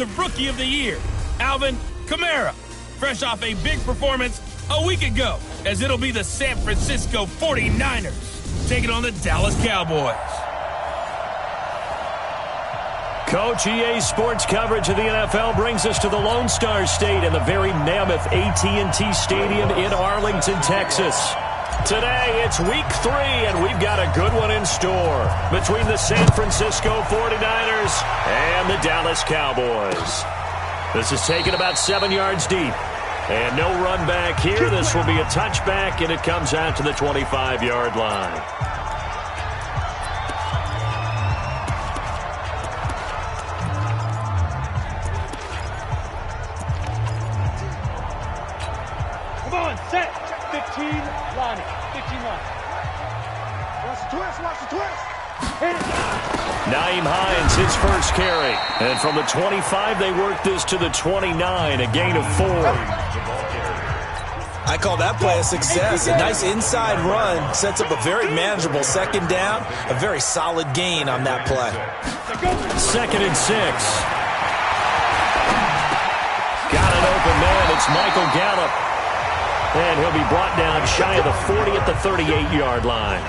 The Rookie of the Year, Alvin Kamara, fresh off a big performance a week ago, as it'll be the San Francisco 49ers taking on the Dallas Cowboys. Coach, EA Sports coverage of the NFL brings us to the Lone Star State and the very mammoth AT&T Stadium in Arlington, Texas. Today, it's week 3, and we've got a good one in store between the San Francisco 49ers and the Dallas Cowboys. This is taken about 7 yards deep. And no run back here. This will be a touchback, and it comes out to the 25-yard line. Come on, set. 15, line. 15 line. Watch the twist. Hit it. Nyheim Hines, his first carry. And from the 25, they work this to the 29, a gain of 4. I call that play a success. A nice inside run sets up a very manageable second down. A very solid gain on that play. 2nd and 6. Got an open man. It's Michael Gallup. And he'll be brought down shy of the 40 at the 38-yard line.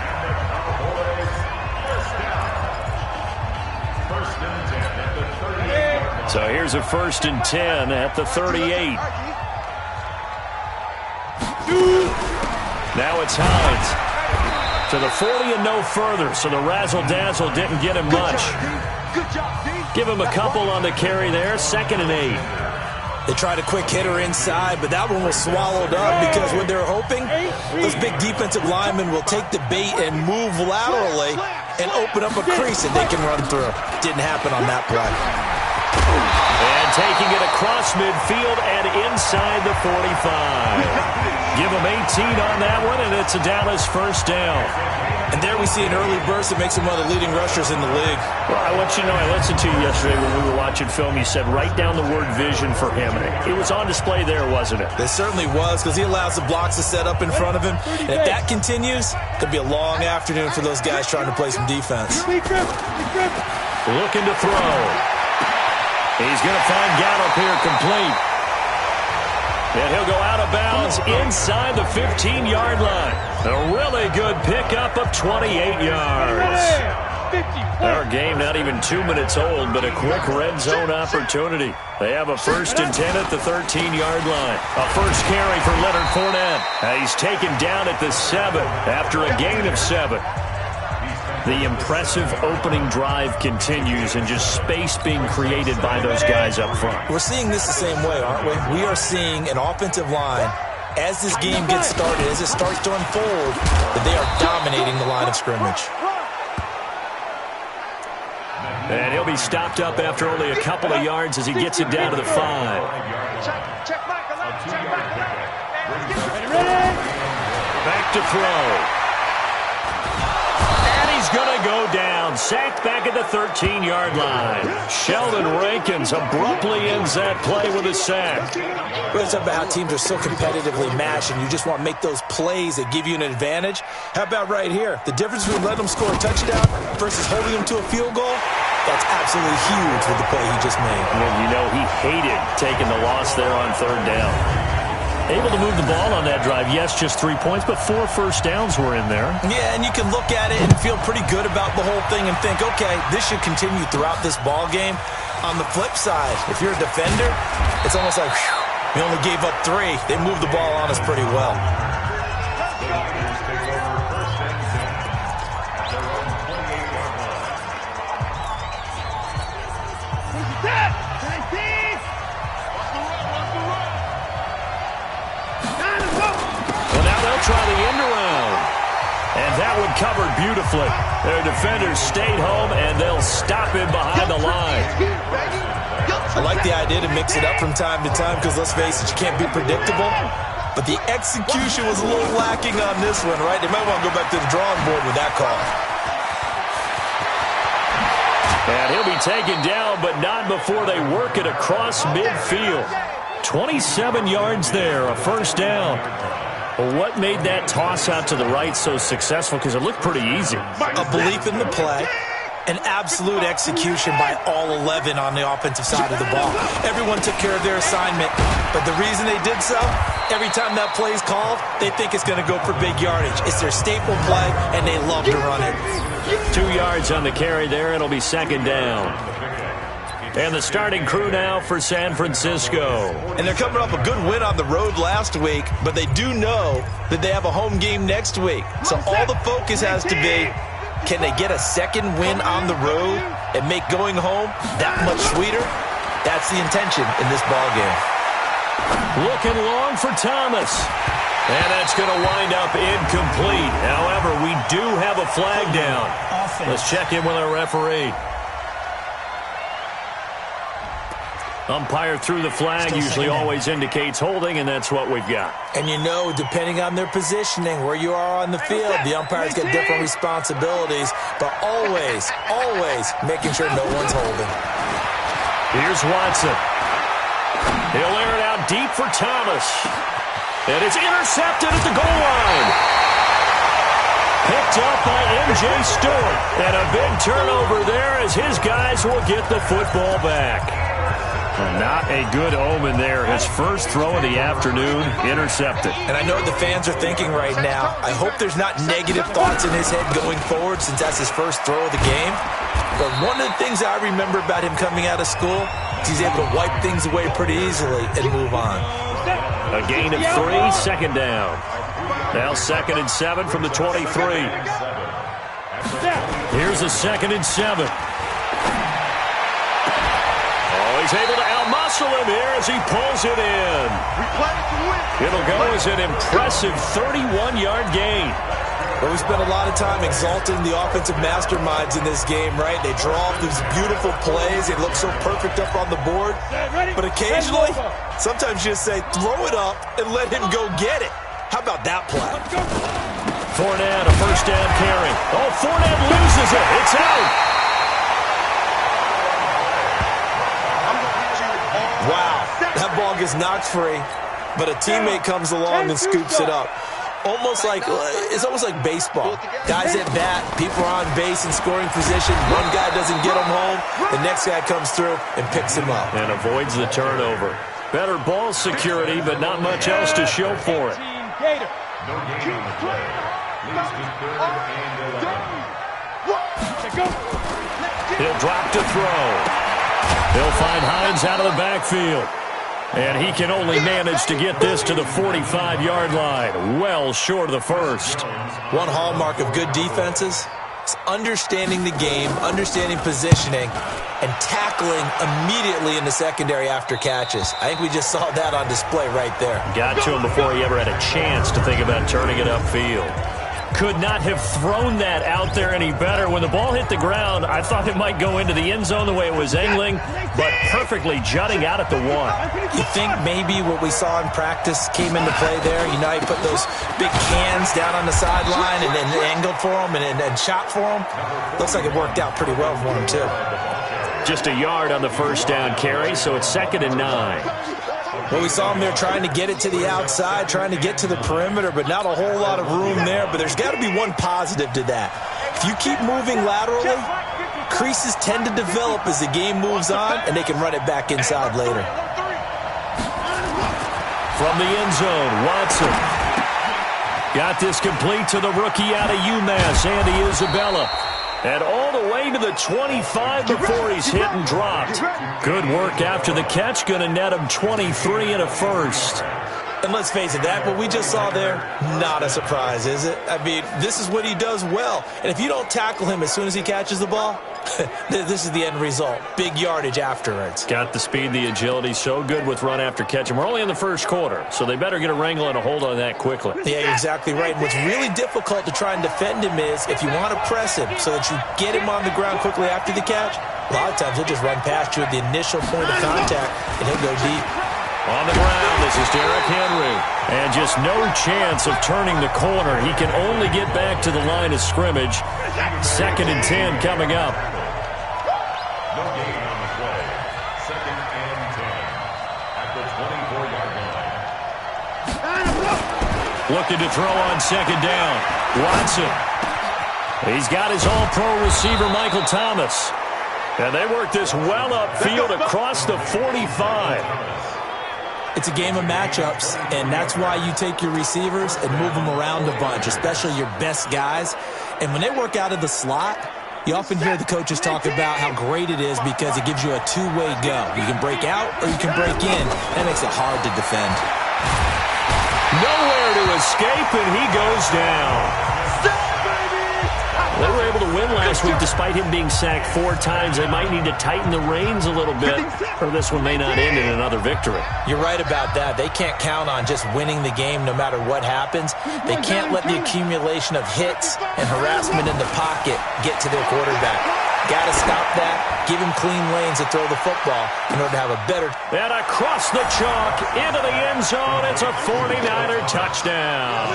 So here's a 1st and 10 at the 38. Now it's Hines to the 40 and no further. So the razzle-dazzle didn't get him much. Give him a couple on the carry there. 2nd and 8. They tried a quick hitter inside, but that one was swallowed up because what they're hoping, those big defensive linemen will take the bait and move laterally and open up a crease that they can run through. Didn't happen on that play. And taking it across midfield and inside the 45. Give them 18 on that one, and it's a Dallas first down. And there we see an early burst that makes him one of the leading rushers in the league. Well, I want you to know, I listened to you yesterday when we were watching film. You said write down the word vision for him. It was on display there, wasn't it? It certainly was, because he allows the blocks to set up in front of him. And if that continues, it could be a long afternoon for those guys trying to play some defense. Looking to throw. He's going to find Gallup here complete. And he'll go out of bounds inside the 15-yard line. A really good pickup of 28 yards. Our game not even 2 minutes old, but a quick red zone opportunity. They have a 1st and 10 at the 13-yard line. A first carry for Leonard Fournette. He's taken down at the 7 after a gain of 7. The impressive opening drive continues, and just space being created by those guys up front. We're seeing this the same way, aren't we? We are seeing an offensive line, as this game gets started, as it starts to unfold, that they are dominating the line of scrimmage. And he'll be stopped up after only a couple of yards as he gets it down to the 5. Back to throw. Going to go down. Sacked back at the 13-yard line. Sheldon Rankins abruptly ends that play with a sack. We're talking about how teams are so competitively matched, and you just want to make those plays that give you an advantage. How about right here? The difference between letting them score a touchdown versus holding them to a field goal, that's absolutely huge with the play he just made. And you know he hated taking the loss there on 3rd down. Able to move the ball on that drive. Yes, just 3 points, but 4 first downs were in there. Yeah, and you can look at it and feel pretty good about the whole thing and think, okay, this should continue throughout this ball game. On the flip side, if you're a defender, it's almost like, whew, we only gave up 3. They moved the ball on us pretty well. Try the end around. And that one covered beautifully. Their defenders stayed home, and they'll stop him behind the line. I like the idea to mix it up from time to time because, let's face it, you can't be predictable. But the execution was a little lacking on this one, right? They might want to go back to the drawing board with that call. And he'll be taken down, but not before they work it across midfield. 27 yards there, a first down. Well, what made that toss out to the right so successful? Because it looked pretty easy. A belief in the play, An absolute execution by all 11 on the offensive side of the ball. Everyone took care of their assignment, but the reason they did so, every time that play is called, they think it's going to go for big yardage. It's their staple play, and they love to run it. 2 yards on the carry there. It'll be second down. And the starting crew now for San Francisco. And they're coming off a good win on the road last week, but they do know that they have a home game next week. So all the focus has to be, can they get a second win on the road and make going home that much sweeter? That's the intention in this ballgame. Looking long for Thomas. And that's going to wind up incomplete. However, we do have a flag down. Let's check in with our referee. Umpire threw the flag, usually always indicates holding, and that's what we've got. And you know, depending on their positioning, where you are on the field, the umpires get different responsibilities, but always, always making sure no one's holding. Here's Watson. He'll air it out deep for Thomas. And it's intercepted at the goal line. Picked up by M.J. Stewart. And a big turnover there as his guys will get the football back. Not a good omen there. His first throw of the afternoon, intercepted. And I know what the fans are thinking right now. I hope there's not negative thoughts in his head going forward since that's his first throw of the game. But one of the things I remember about him coming out of school is he's able to wipe things away pretty easily and move on. A gain of 3, second down. Now 2nd and 7 from the 23. Here's a 2nd and 7. He's able to outmuscle him here as he pulls it in. It'll go as an impressive 31-yard gain. Well, we spent a lot of time exalting the offensive masterminds in this game, right? They draw off these beautiful plays. They look so perfect up on the board. But occasionally, sometimes you just say, throw it up and let him go get it. How about that play? Fournette, a first down carry. Oh, Fournette loses it. It's out. Wow, that ball gets knocked free, but a teammate comes along and scoops it up. It's almost like baseball. Guys at bat, people are on base in scoring position. One guy doesn't get him home. The next guy comes through and picks him up. And avoids the turnover. Better ball security, but not much else to show for it. He'll drop to throw. He'll find Hines out of the backfield. And he can only manage to get this to the 45-yard line, well short of the first. One hallmark of good defenses is understanding the game, understanding positioning, and tackling immediately in the secondary after catches. I think we just saw that on display right there. Got to him before he ever had a chance to think about turning it upfield. Could not have thrown that out there any better. When the ball hit the ground, I thought it might go into the end zone the way it was angling, but perfectly jutting out at the 1. You think maybe what we saw in practice came into play there? You know, he put those big cans down on the sideline and then angled for him and shot for him. Looks like it worked out pretty well for him, too. Just a yard on the first down carry, so it's 2nd and 9. Well, we saw him there trying to get it to the outside, trying to get to the perimeter, but not a whole lot of room there. But there's got to be one positive to that. If you keep moving laterally, creases tend to develop as the game moves on, and they can run it back inside later. From the end zone, Watson. Got this complete to the rookie out of UMass, Andy Isabella. And all the way to the 25 before he's hit and dropped. Good work after the catch. Going to net him 23 and a first. And let's face it, that what we just saw there, not a surprise, is it? I mean, this is what he does well. And if you don't tackle him as soon as he catches the ball, this is the end result. Big yardage afterwards. Got the speed, the agility, so good with run after catch. And we're only in the first quarter, so they better get a wrangle and a hold on that quickly. Yeah, exactly right. And what's really difficult to try and defend him is if you want to press him so that you get him on the ground quickly after the catch, a lot of times he'll just run past you at the initial point of contact, and he'll go deep. On the ground, this is Derrick Henry. And just no chance of turning the corner. He can only get back to the line of scrimmage. 2nd and 10 coming up. No gain on the play. 2nd and 10 at the 24-yard line. Looking to throw on 2nd down. Watson. He's got his all-pro receiver, Michael Thomas. And they work this well upfield across the 45. It's a game of matchups, and that's why you take your receivers and move them around a bunch, especially your best guys. And when they work out of the slot, you often hear the coaches talk about how great it is because it gives you a two-way go. You can break out or you can break in. That makes it hard to defend. Nowhere to escape, and he goes down. They were able to win last week despite him being sacked 4 times. They might need to tighten the reins a little bit, or this one may not end in another victory. You're right about that. They can't count on just winning the game no matter what happens. They can't let the accumulation of hits and harassment in the pocket get to their quarterback. Got to stop that. Give him clean lanes to throw the football in order to have a better... And across the chalk, into the end zone, it's a 49er touchdown.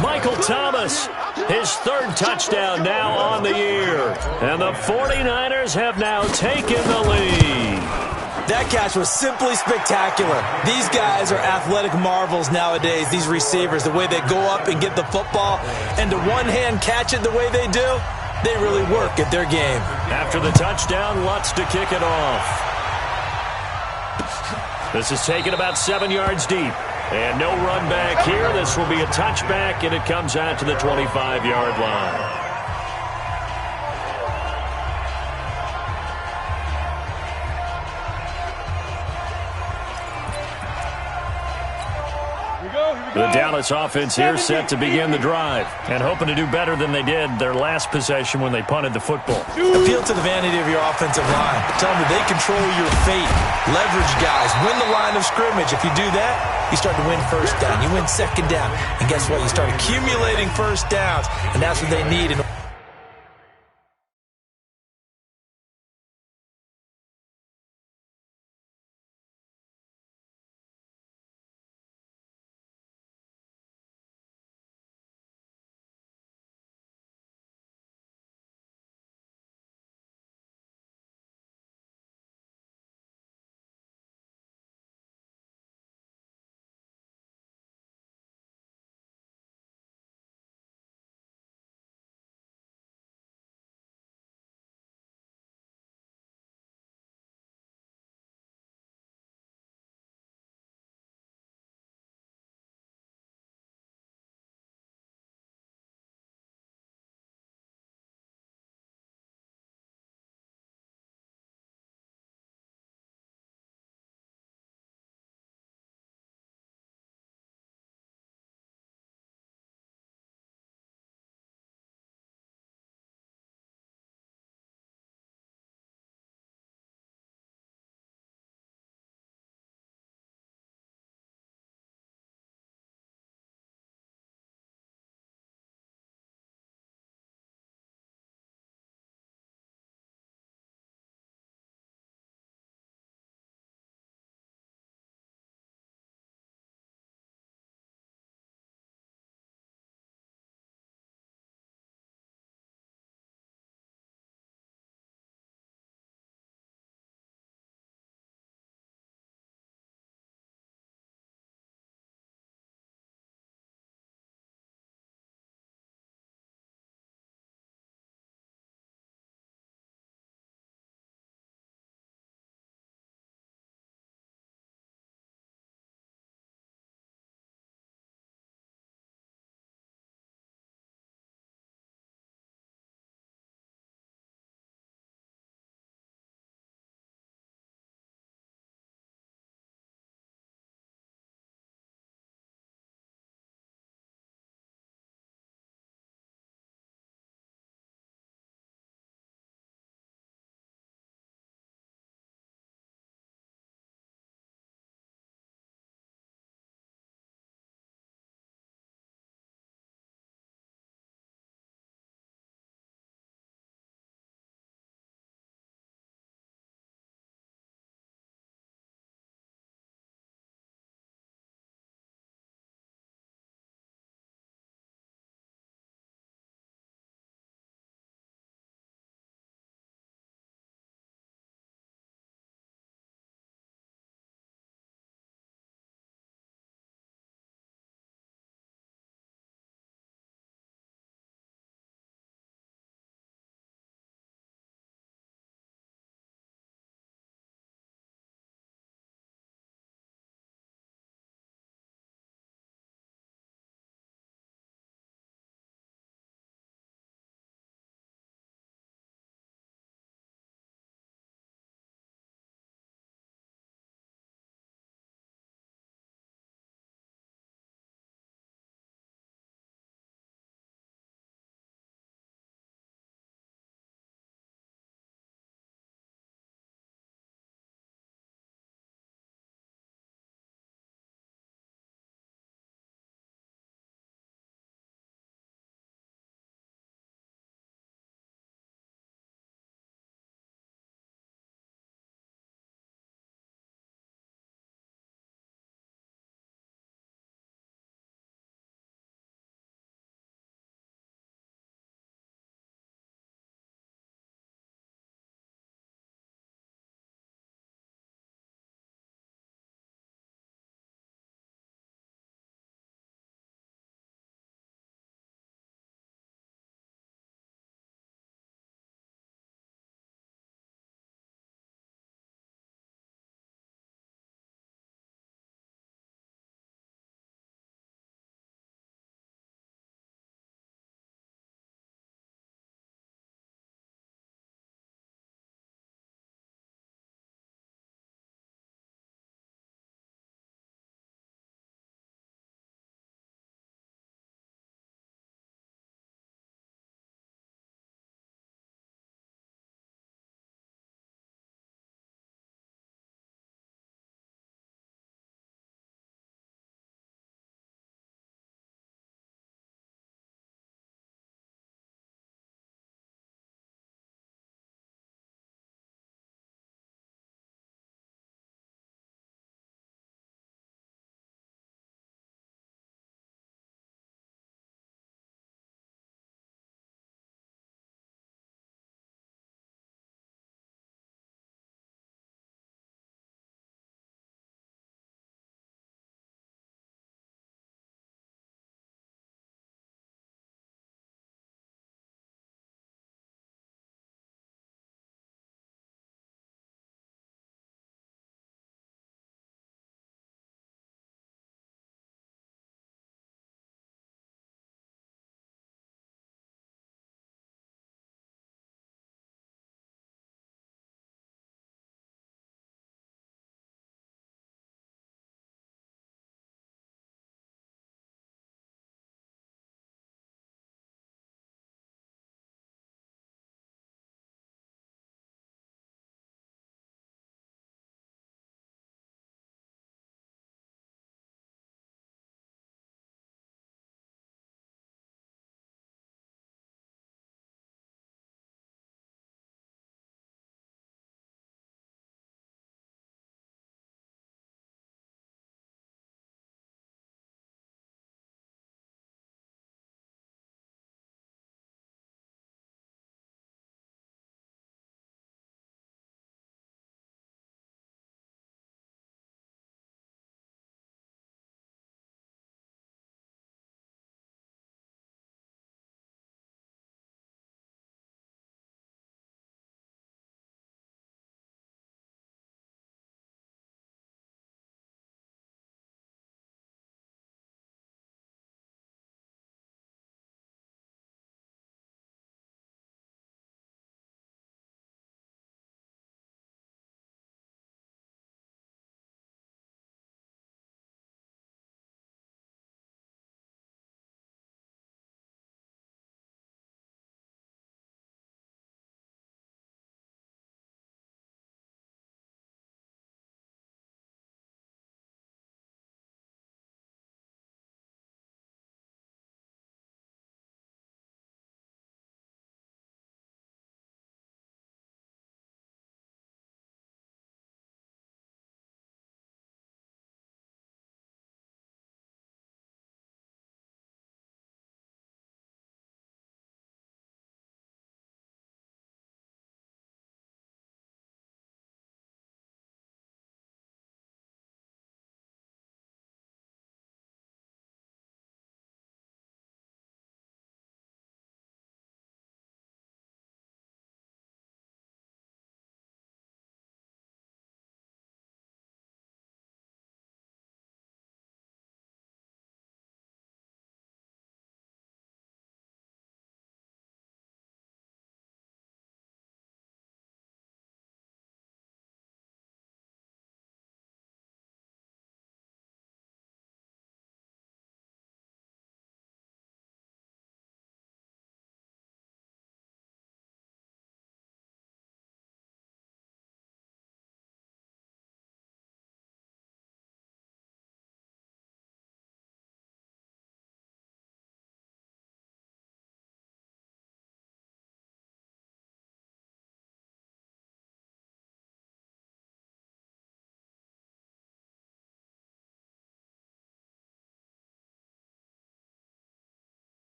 Michael Thomas, his 3rd touchdown now on the year. And the 49ers have now taken the lead. That catch was simply spectacular. These guys are athletic marvels nowadays, these receivers, the way they go up and get the football, and to one-hand catch it the way they do, they really work at their game. After the touchdown, Lutz to kick it off. This is taken about 7 yards deep. And no run back here. This will be a touchback, and it comes out to the 25-yard line. The Dallas offense here set to begin the drive and hoping to do better than they did their last possession when they punted the football. Appeal to the vanity of your offensive line. Tell them that they control your fate. Leverage guys. Win the line of scrimmage. If you do that, you start to win first down. You win second down. And guess what? You start accumulating first downs. And that's what they need in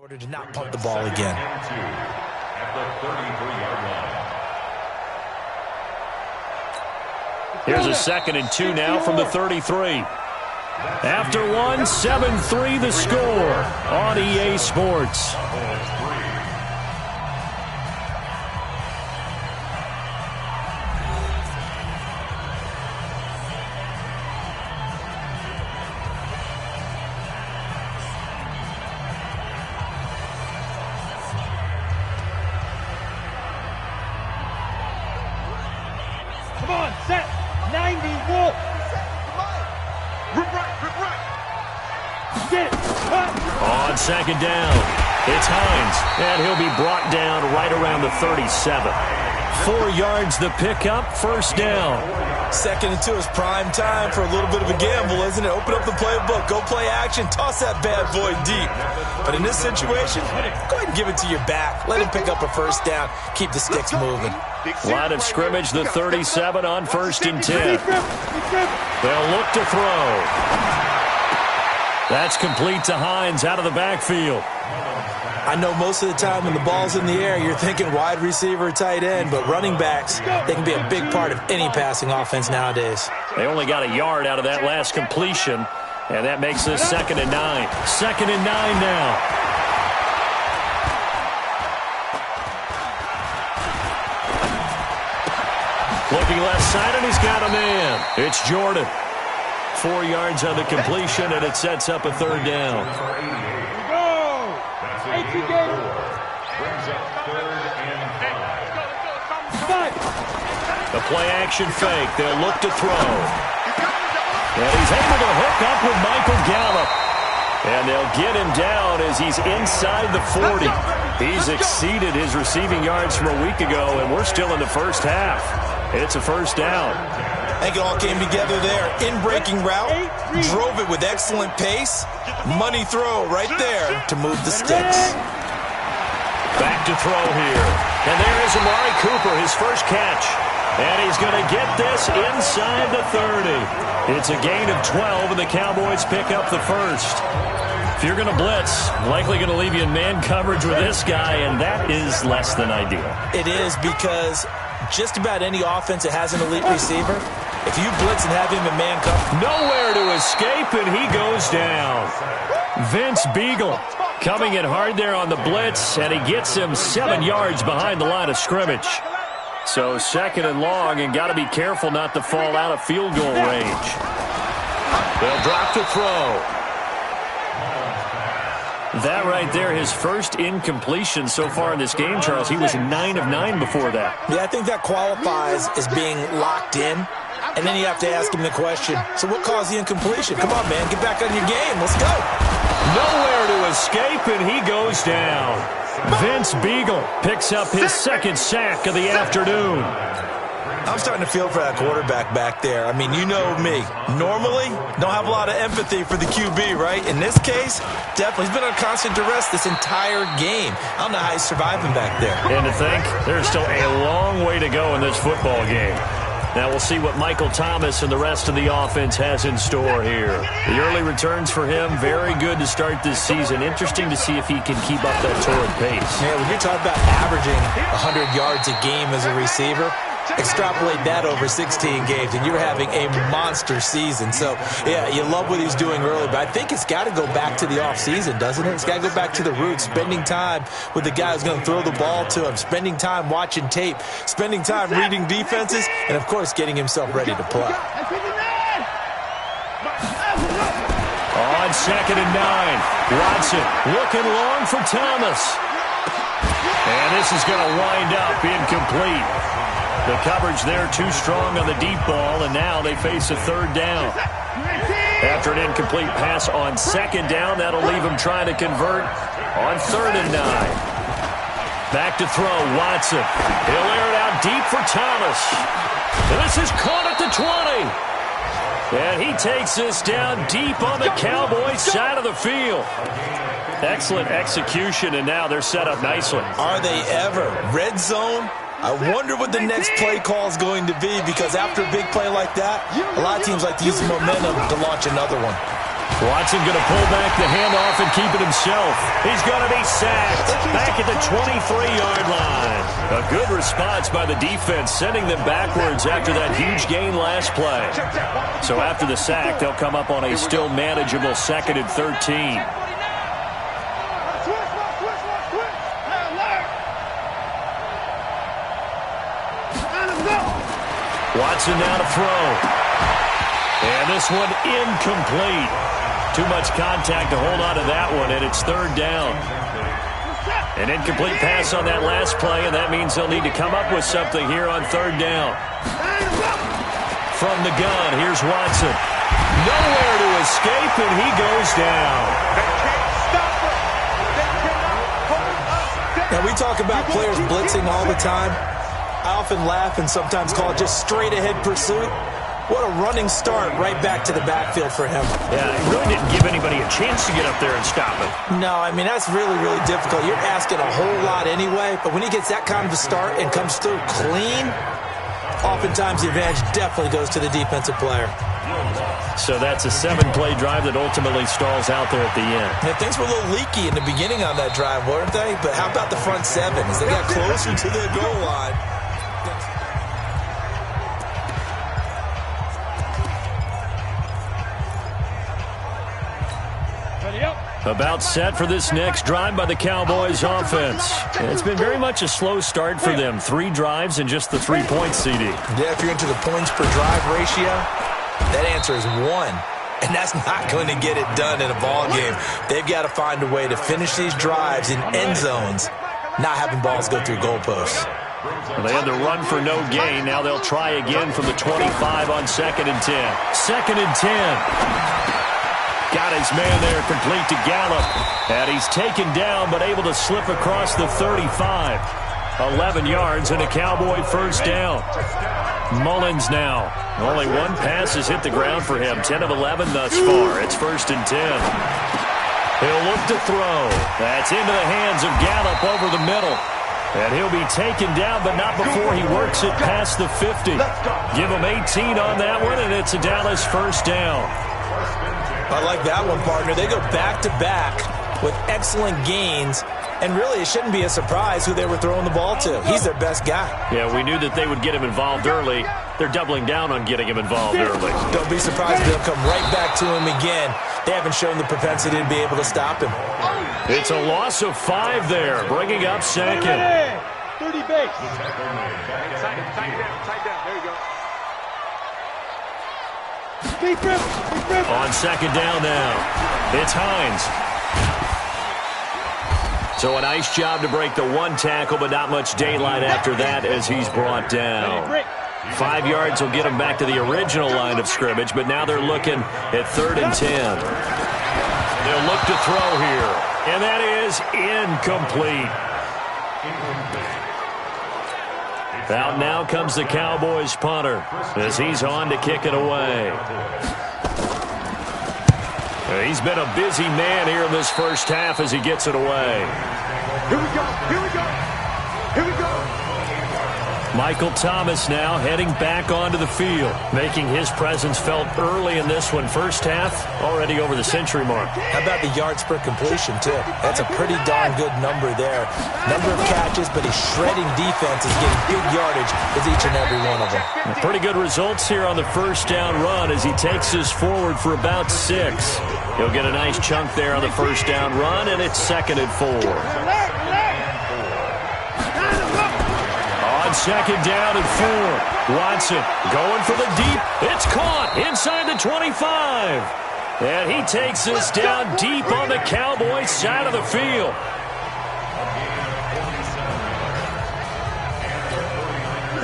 order to not punt the ball again. At the 33-yard line. Here's a 2nd and 2 now from the 33. After one, 7-3 the score on EA Sports. Come on, set. 90, walk. Get it. Cut. On 2nd down, it's Hines, and he'll be brought down right around the 37. 4 yards the pickup, 1st down. 2nd and 2 is prime time for a little bit of a gamble, isn't it? Open up the playbook, go play action, toss that bad boy deep. But in this situation, go ahead and give it to your back. Let him pick up a 1st down, keep the sticks moving. Line of scrimmage, the 37 on 1st and 10. They'll look to throw. That's complete to Hines out of the backfield. I know most of the time when the ball's in the air, you're thinking wide receiver, tight end, but running backs, they can be a big part of any passing offense nowadays. They only got a yard out of that last completion, and that makes this 2nd and 9. 2nd and 9 now. Looking left side, and he's got a man. It's Jordan. 4 yards on the completion, and it sets up a 3rd down. Brings up 3rd and 5. The play-action fake. They'll look to throw. And he's able to hook up with Michael Gallup. And they'll get him down as he's inside the 40. He's exceeded his receiving yards from a week ago, and we're still in the first half. It's a 1st down. I think it all came together there. In-breaking route, drove it with excellent pace. Money throw right there to move the sticks. Back to throw here. And there is Amari Cooper, his first catch. And he's going to get this inside the 30. It's a gain of 12, and the Cowboys pick up the 1st. If you're going to blitz, likely going to leave you in man coverage with this guy, and that is less than ideal. It is, because just about any offense that has an elite receiver, if you blitz and have him in man coverage, nowhere to escape, and he goes down. Vince Beagle coming in hard there on the blitz, and he gets him 7 yards behind the line of scrimmage. So 2nd and long, and got to be careful not to fall out of field goal range. They'll drop to throw. That right there, his first incompletion so far in this game, Charles. He was 9 of 9 before that. Yeah, I think that qualifies as being locked in. And then you have to ask him the question, so what caused the incompletion? Come on, man, get back on your game. Let's go. Nowhere to escape, and he goes down. Vince Beagle picks up his 2nd sack of the afternoon. I'm starting to feel for that quarterback back there. I mean, you know me. Normally, don't have a lot of empathy for the QB, right? In this case, definitely. He's been on constant duress this entire game. I don't know how he's surviving back there. And to think, there's still a long way to go in this football game. Now we'll see what Michael Thomas and the rest of the offense has in store here. The early returns for him, very good to start this season. Interesting to see if he can keep up that torrid pace. Yeah, when you're talking about averaging 100 yards a game as a receiver, extrapolate that over 16 games, and you're having a monster season. So, yeah, you love what he's doing early, but I think it's got to go back to the offseason, doesn't it? It's got to go back to the roots, spending time with the guy who's going to throw the ball to him, spending time watching tape, spending time reading defenses, and, of course, getting himself ready to play. On 2nd and 9, Watson looking long for Thomas. And this is going to wind up incomplete. The coverage there too strong on the deep ball, and now they face a 3rd down. After an incomplete pass on 2nd down, that'll leave them trying to convert on 3rd and 9. Back to throw, Watson. He'll air it out deep for Thomas. And this is caught at the 20. And he takes this down deep on the Cowboys side of the field. Excellent execution, and now they're set up nicely. Are they ever? Red zone? I wonder what the next play call is going to be, because after a big play like that, a lot of teams like to use the momentum to launch another one. Watson going to pull back the handoff and keep it himself. He's going to be sacked back at the 23-yard line. A good response by the defense, sending them backwards after that huge gain last play. So after the sack, they'll come up on a still manageable 2nd and 13. Watson now to throw. And this one incomplete. Too much contact to hold on to that one, and it's 3rd down. An incomplete pass on that last play, and that means they'll need to come up with something here on 3rd down. From the gun, here's Watson. Nowhere to escape, and he goes down. Now, we talk about players blitzing all the time. I often laugh and sometimes call it just straight-ahead pursuit. What a running start right back to the backfield for him. Yeah, he really didn't give anybody a chance to get up there and stop him. No, I mean, that's really, really difficult. You're asking a whole lot anyway, but when he gets that kind of a start and comes through clean, oftentimes the advantage definitely goes to the defensive player. So that's a 7-play drive that ultimately stalls out there at the end. Yeah, things were a little leaky in the beginning on that drive, weren't they? But how about the front 7 as they got closer to the goal line? About set for this next drive by the Cowboys offense. And it's been very much a slow start for them. 3 drives and just the 3 points, CD. Yeah, if you're into the points per drive ratio, that answer is 1. And that's not going to get it done in a ball game. They've got to find a way to finish these drives in end zones, not having balls go through goalposts. Well, they had to run for no gain. Now they'll try again from the 25 on 2nd and 10. 2nd and 10. Got his man there complete to Gallup. And he's taken down but able to slip across the 35. 11 yards and a Cowboy first down. Mullins now. Only one pass has hit the ground for him. 10 of 11 thus far. It's 1st and 10. He'll look to throw. That's into the hands of Gallup over the middle. And he'll be taken down, but not before he works it past the 50. Give him 18 on that one, and it's a Dallas first down. I like that one, partner. They go back-to-back with excellent gains, and really it shouldn't be a surprise who they were throwing the ball to. He's their best guy. Yeah, we knew that they would get him involved early. They're doubling down on getting him involved early. Don't be surprised if they'll come right back to him again. They haven't shown the propensity to be able to stop him. It's a loss of 5 there, bringing up 2nd. 30 base. Tight down. There you go. On 2nd down now, it's Hines. So a nice job to break the 1 tackle, but not much daylight after that as he's brought down. 5 yards will get him back to the original line of scrimmage, but now they're looking at 3rd and 10. They'll look to throw here, and that is incomplete. Out now comes the Cowboys punter as he's on to kick it away. He's been a busy man here in this first half as he gets it away. Here we go. Michael Thomas now heading back onto the field, making his presence felt early in this one. First half already over the century mark. How about the yards per completion, too? That's a pretty darn good number there. Number of catches, but he's shredding defenses, getting big yardage with each and every one of them. Pretty good results here on the first down run as he takes us forward for about 6. He'll get a nice chunk there on the first down run, and it's 2nd and 4. On 2nd down and 4. Watson going for the deep. It's caught inside the 25. And he takes us down deep on the Cowboys side of the field.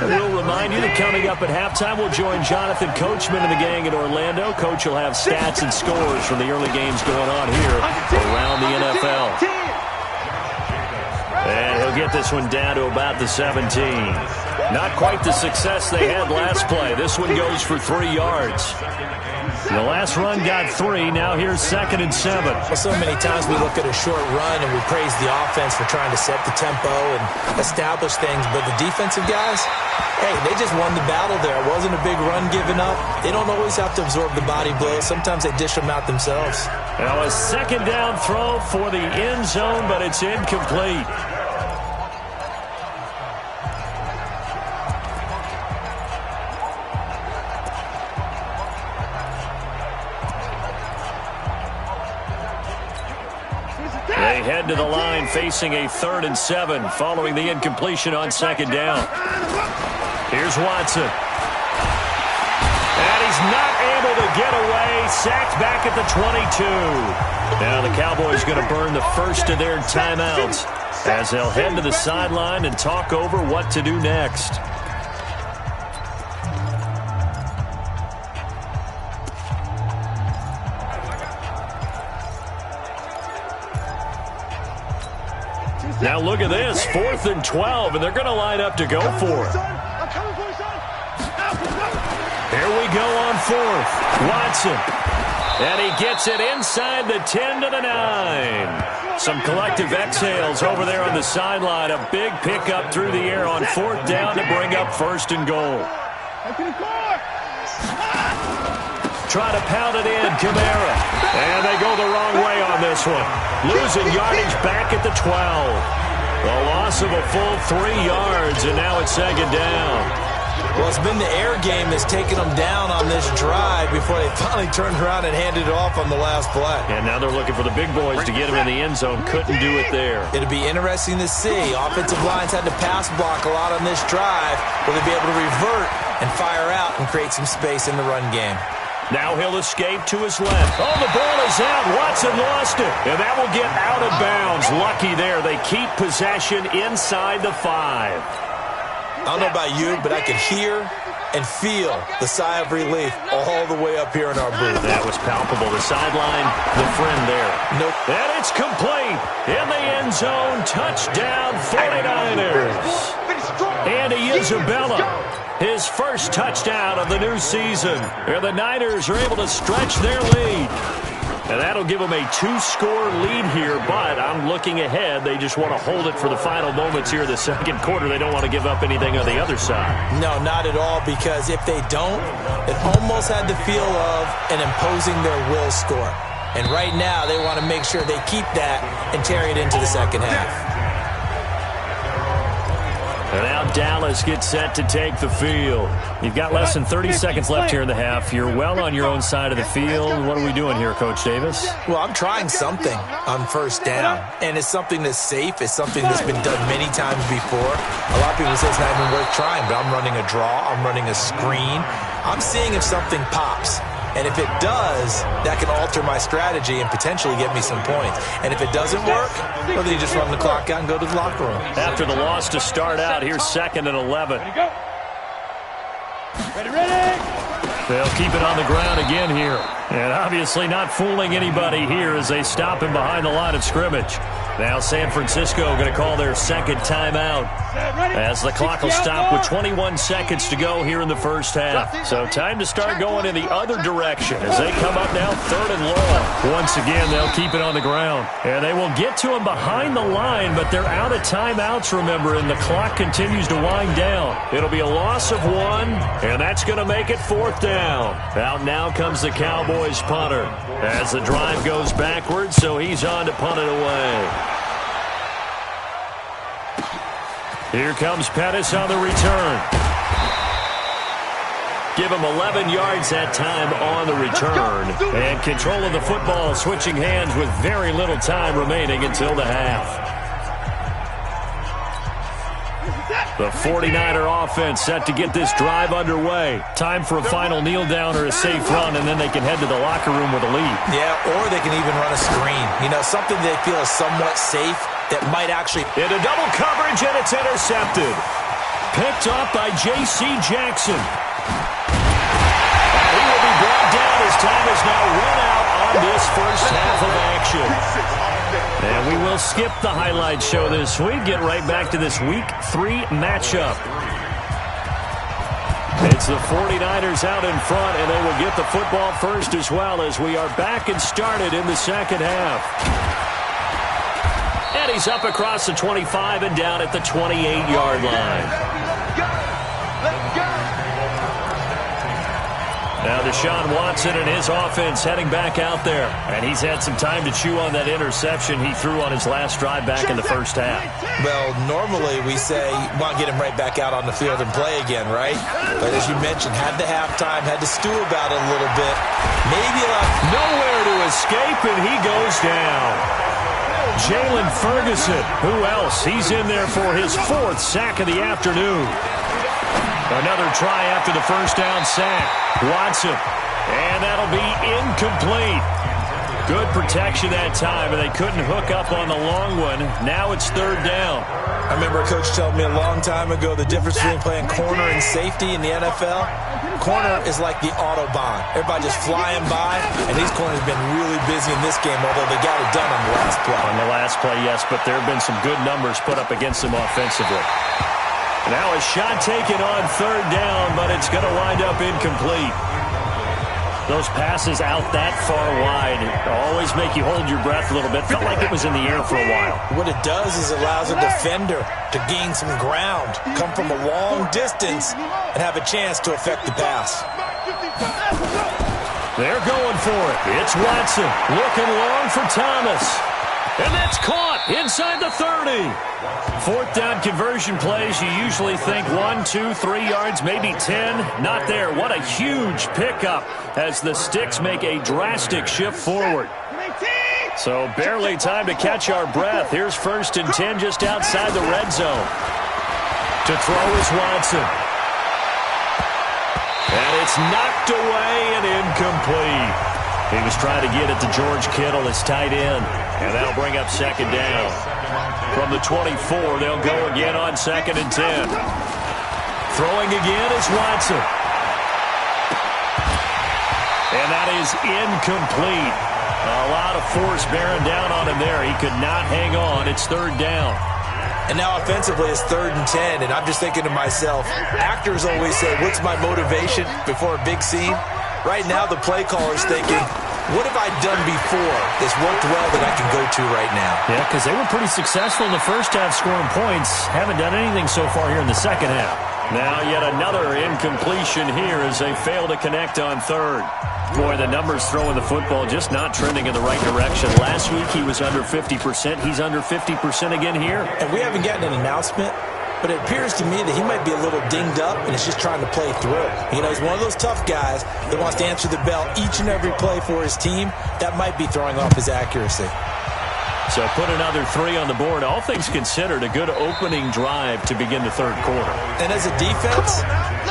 And we'll remind you that coming up at halftime, we'll join Jonathan Coachman and the gang in Orlando. Coach will have stats and scores from the early games going on here around the NFL. And he'll they'll get this one down to about the 17. Not quite the success they had last play. This one goes for 3 yards. The last run got 3. Now here's 2nd and 7. Well, so many times we look at a short run and we praise the offense for trying to set the tempo and establish things. But the defensive guys, hey, they just won the battle there. It wasn't a big run given up. They don't always have to absorb the body blows. Sometimes they dish them out themselves. Now a 2nd down throw for the end zone, but it's incomplete. They head to the line facing a 3rd and 7 following the incompletion on 2nd down. Here's Watson. And he's not able to get away. Sacked back at the 22. Now the Cowboys going to burn the first of their timeouts as they'll head to the sideline and talk over what to do next. Now look at this, 4th and 12, and they're going to line up to go for it. Here we go on 4th. Watson. And he gets it inside the 10 to the 9. Some collective exhales over there on the sideline. A big pickup through the air on 4th down to bring up 1st and goal. Try to pound it in, Kamara. And they go the wrong way on this one. Losing yardage back at the 12. The loss of a full 3 yards, and now it's 2nd down. Well, it's been the air game that's taken them down on this drive before they finally turned around and handed it off on the last play. And now they're looking for the big boys to get him in the end zone. Couldn't do it there. It'll be interesting to see. Offensive lines had to pass block a lot on this drive. Will they be able to revert and fire out and create some space in the run game? Now he'll escape to his left. Oh, the ball is out. Watson lost it. And that will get out of bounds. Lucky there. They keep possession inside the 5. I don't know about you, but I could hear and feel the sigh of relief all the way up here in our booth. That was palpable. The sideline, the friend there. Nope. And it's complete. In the end zone. Touchdown, 49ers. Andy Isabella. His first touchdown of the new season. And the Niners are able to stretch their lead. And that'll give them a 2-score lead here, but I'm looking ahead. They just want to hold it for the final moments here in the 2nd quarter. They don't want to give up anything on the other side. No, not at all, because if they don't, it almost had the feel of an imposing their will score. And right now, they want to make sure they keep that and carry it into the 2nd half. And now Dallas gets set to take the field. You've got less than 30 seconds left here in the half. You're well on your own side of the field. What are we doing here, Coach Davis? Well, I'm trying something on 1st down. And it's something that's safe. It's something that's been done many times before. A lot of people say it's not even worth trying, but I'm running a draw. I'm running a screen. I'm seeing if something pops. And if it does, that can alter my strategy and potentially get me some points. And if it doesn't work, well, then you just run the clock out and go to the locker room. After the loss to start out, here's 2nd and 11. Ready, go. Ready. They'll keep it on the ground again here. And obviously not fooling anybody here as they stop him behind the line of scrimmage. Now San Francisco going to call their 2nd timeout as the clock will stop with 21 seconds to go here in the 1st half. So time to start going in the other direction as they come up now 3rd and long. Once again, they'll keep it on the ground. And they will get to him behind the line, but they're out of timeouts, remember, and the clock continues to wind down. It'll be a loss of 1, and that's going to make it 4th down. Out now comes the Cowboys punter as the drive goes backwards, so he's on to punt it away. Here comes Pettis on the return. Give him 11 yards that time on the return. And control of the football switching hands with very little time remaining until the half. The 49er offense set to get this drive underway. Time for a final kneel down or a safe run, and then they can head to the locker room with a lead. Yeah, or they can even run a screen. You know, something they feel is somewhat safe that might actually... Into double coverage, and it's intercepted. Picked off by J.C. Jackson. And he will be brought down as time is now run out on this first half of action. And we will skip the highlight show this week. Get right back to this Week 3 matchup. It's the 49ers out in front, and they will get the football first as well as we are back and started in the second half. And he's up across the 25 and down at the 28-yard line. Now Deshaun Watson and his offense heading back out there. And he's had some time to chew on that interception he threw on his last drive back in the first half. Well, normally we say you want to get him right back out on the field and play again, right? But as you mentioned, had the halftime, had to stew about it a little bit. Maybe nowhere to escape, and he goes down. Jalen Ferguson, who else? He's in there for his 4th sack of the afternoon. Another try after the first down sack. Watson. And that'll be incomplete. Good protection that time, and they couldn't hook up on the long one. Now it's 3rd down. I remember a coach telling me a long time ago the difference between playing corner and safety in the NFL. Corner is like the Autobahn. Everybody just flying by, and these corners have been really busy in this game, although they got it done on the last play. On the last play, yes, but there have been some good numbers put up against them offensively. Now a shot taken on 3rd down, but it's going to wind up incomplete. Those passes out that far wide always make you hold your breath a little bit. Felt like it was in the air for a while. What it does is it allows a defender to gain some ground, come from a long distance, and have a chance to affect the pass. They're going for it. It's Watson looking long for Thomas. And that's caught inside the 30. 4th down conversion plays, you usually think 1, 2, 3 yards, maybe 10. Not there. What a huge pickup as the Sticks make a drastic shift forward. So barely time to catch our breath. Here's 1st and 10 just outside the red zone. To throw is Watson. And it's knocked away and incomplete. He was trying to get it to George Kittle, his tight end. And that'll bring up 2nd down. From the 24, they'll go again on 2nd and 10. Throwing again is Watson. And that is incomplete. A lot of force bearing down on him there. He could not hang on. It's 3rd down. And now offensively it's 3rd and 10. And I'm just thinking to myself, actors always say, what's my motivation before a big scene? Right now the play caller's thinking, what have I done before that's worked well that I can go to right now? Yeah, because they were pretty successful in the first half scoring points. Haven't done anything so far here in the second half. Now yet another incompletion here as they fail to connect on 3rd. Boy, the numbers throwing the football just not trending in the right direction. Last week he was under 50%. He's under 50% again here. And we haven't gotten an announcement, but it appears to me that he might be a little dinged up and is just trying to play through. You know, he's one of those tough guys that wants to answer the bell each and every play for his team. That might be throwing off his accuracy. So put another 3 on the board. All things considered, a good opening drive to begin the 3rd quarter. And as a defense,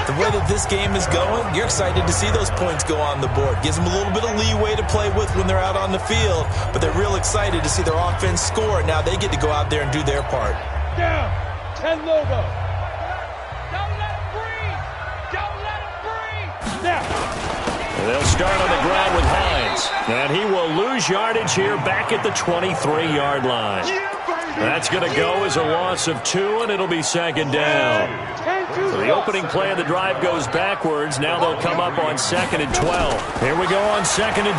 the way that this game is going, you're excited to see those points go on the board. Gives them a little bit of leeway to play with when they're out on the field, but they're real excited to see their offense score. Now they get to go out there and do their part. Down. 10 logo. Don't let him breathe. Don't let him breathe. Now. They'll start on the ground with Hines. And he will lose yardage here back at the 23-yard line. That's going to go as a loss of 2, and it'll be 2nd down. So the opening play of the drive goes backwards. Now they'll come up on 2nd and 12. Here we go on 2nd and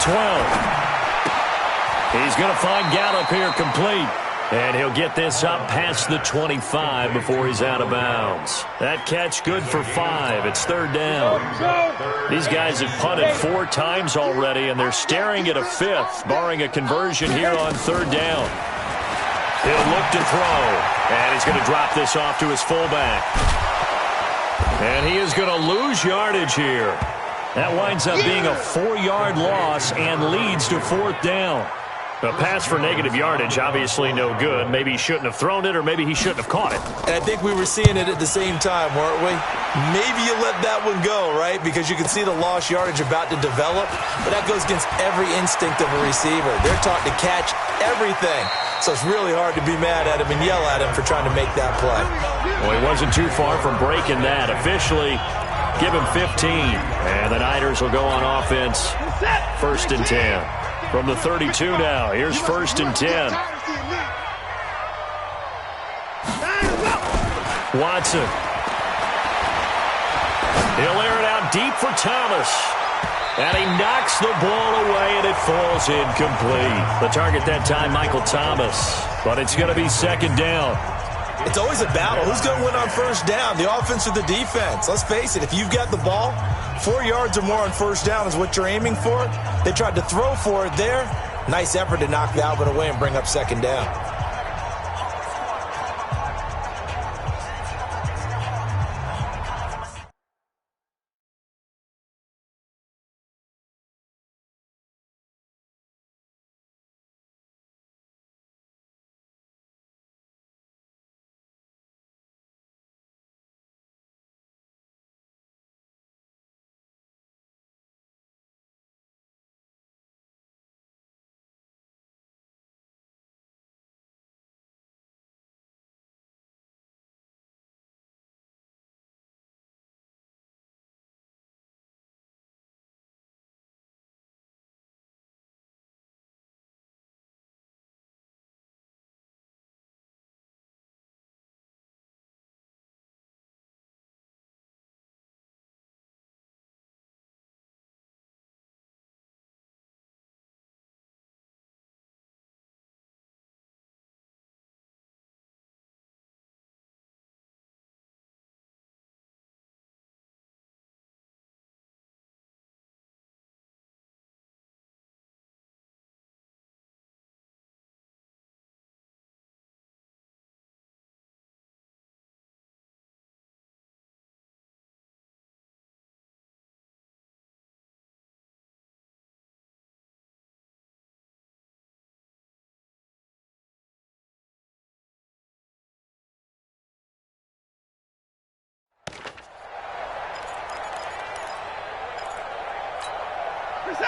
12. He's going to find Gallup here complete. And he'll get this up past the 25 before he's out of bounds. That catch good for 5. It's 3rd down. These guys have punted 4 times already, and they're staring at a 5th, barring a conversion here on 3rd down. He'll look to throw, and he's going to drop this off to his fullback. And he is going to lose yardage here. That winds up being a 4-yard loss and leads to 4th down. A pass for negative yardage, obviously no good. Maybe he shouldn't have thrown it, or maybe he shouldn't have caught it. And I think we were seeing it at the same time, weren't we? Maybe you let that one go, right? Because you can see the lost yardage about to develop. But that goes against every instinct of a receiver. They're taught to catch everything. So it's really hard to be mad at him and yell at him for trying to make that play. Well, he wasn't too far from breaking that. Officially, give him 15. And the Niners will go on offense. 1st and 10. From the 32 now, here's 1st and 10. Watson. He'll air it out deep for Thomas. And he knocks the ball away, and it falls incomplete. The target that time, Michael Thomas. But it's going to be second down. It's always a battle. Who's going to win on first down, the offense or the defense? Let's face it, if you've got the ball, 4 yards or more on first down is what you're aiming for. They tried to throw for it there. Nice effort to knock Alvin away and bring up second down.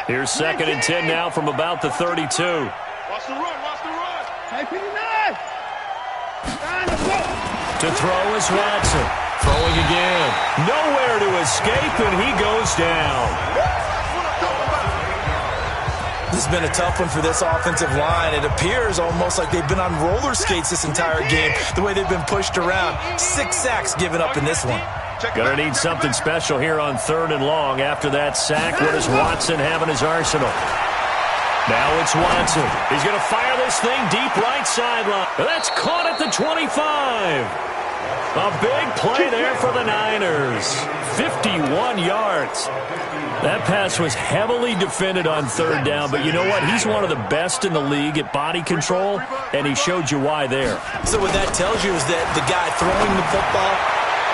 Here's second and 10 now from about the 32. Watch the run, watch the run. Hey, 59. To throw is Watson. Throwing again. Nowhere to escape, and he goes down. This has been a tough one for this offensive line. It appears almost like they've been on roller skates this entire game, the way they've been pushed around. 6 sacks given up in this one. Gonna need something special here on 3rd and long. After that sack, what does Watson have in his arsenal? Now it's Watson. He's going to fire this thing deep right sideline. That's caught at the 25. A big play there for the Niners. 51 yards. That pass was heavily defended on 3rd down, but you know what? He's one of the best in the league at body control, and he showed you why there. So what that tells you is that the guy throwing the football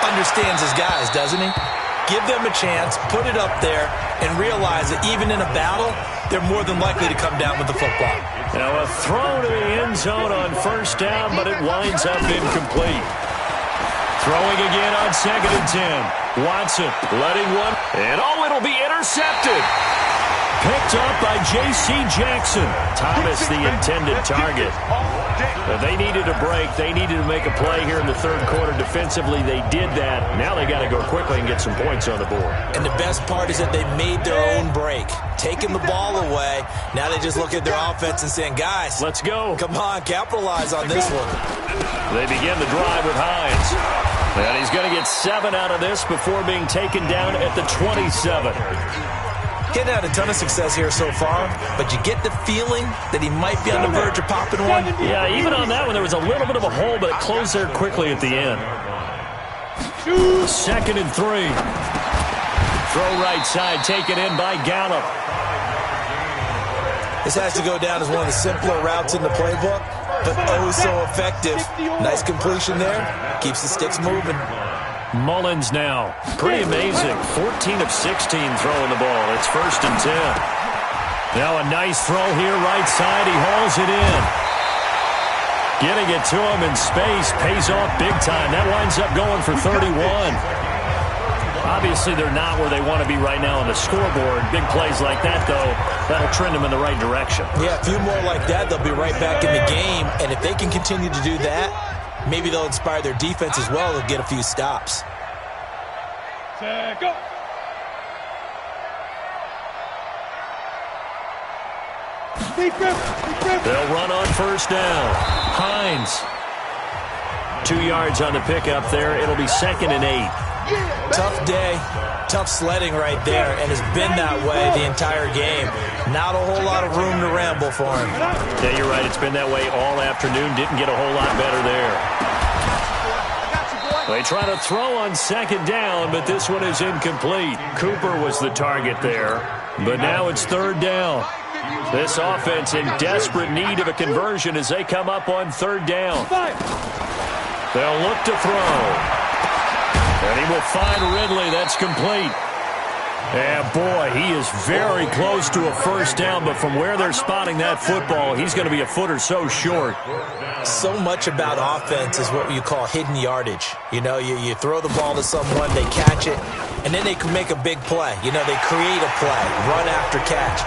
understands his guys, doesn't he? Give them a chance, put it up there, and realize that even in a battle, they're more than likely to come down with the football. Now a throw to the end zone on 1st down, but it winds up incomplete. Throwing again on 2nd and 10. Watson letting one, and it'll be intercepted. Picked up by J.C. Jackson. Thomas, the intended target. They needed a break. They needed to make a play here in the 3rd quarter. Defensively, they did that. Now they got to go quickly and get some points on the board. And the best part is that they made their own break. Taking the ball away. Now they just look at their offense and saying, guys, let's go. Come on, capitalize on this one. They begin the drive with Hines. And he's going to get 7 out of this before being taken down at the 27. Getting had a ton of success here so far, but you get the feeling that he might be on the verge of popping one. Yeah, even on that one, there was a little bit of a hole, but it closed there quickly at the end. 2nd and 3. Throw right side, taken in by Gallup. This has to go down as one of the simpler routes in the playbook, but oh so effective. Nice completion there. Keeps the sticks moving. Mullins now. Pretty amazing. 14 of 16 throwing the ball. It's 1st and 10. Now a nice throw here right side. He hauls it in. Getting it to him in space pays off big time. That winds up going for 31. Obviously, they're not where they want to be right now on the scoreboard. Big plays like that, though, that'll trend them in the right direction. Yeah, a few more like that, they'll be right back in the game. And if they can continue to do that, maybe they'll inspire their defense as well. They'll get a few stops. Go. They'll run on 1st down. Hines. 2 yards on the pickup there. It'll be 2nd and 8. Tough day, tough sledding right there, and it's been that way the entire game. Not a whole lot of room to ramble for him. Yeah, you're right. It's been that way all afternoon. Didn't get a whole lot better there. They try to throw on 2nd down, but this one is incomplete. Cooper was the target there, but now it's 3rd down. This offense in desperate need of a conversion as they come up on 3rd down. They'll look to throw. And he will find Ridley. That's complete. And boy, he is very close to a 1st down, but from where they're spotting that football, he's going to be a foot or so short. So much about offense is what you call hidden yardage. You know, you throw the ball to someone, they catch it, and then they can make a big play. You know, they create a play, run after catch.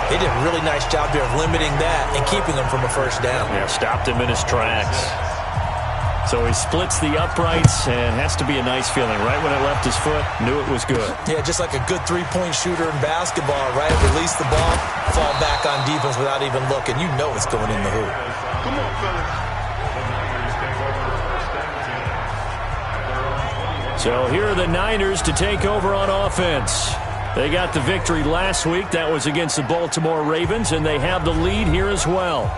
They did a really nice job there of limiting that and keeping him from a 1st down. Yeah, stopped him in his tracks. So he splits the uprights and has to be a nice feeling. Right when it left his foot, knew it was good. Yeah, just like a good three-point shooter in basketball, right? Release the ball, fall back on defense without even looking. You know it's going in the hoop. Come on, fellas. So here are the Niners to take over on offense. They got the victory last week. That was against the Baltimore Ravens, and they have the lead here as well.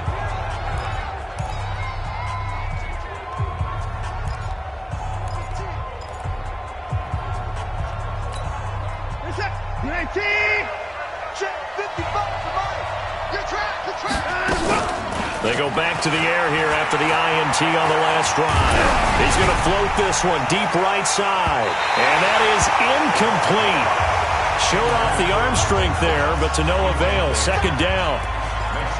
They go back to the air here after the INT on the last drive. He's going to float this one deep right side. And that is incomplete. Showed off the arm strength there, but to no avail. 2nd down.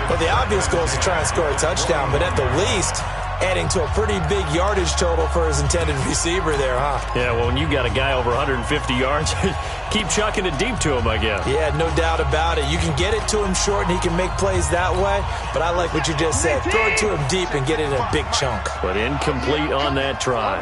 Well, the obvious goal is to try and score a touchdown, but at the least, adding to a pretty big yardage total for his intended receiver there, huh? Yeah, well, when you got a guy over 150 yards, keep chucking it deep to him, I guess. Yeah, no doubt about it. You can get it to him short, and he can make plays that way, but I like what you just said. Throw it to him deep and get it in a big chunk. But incomplete on that try.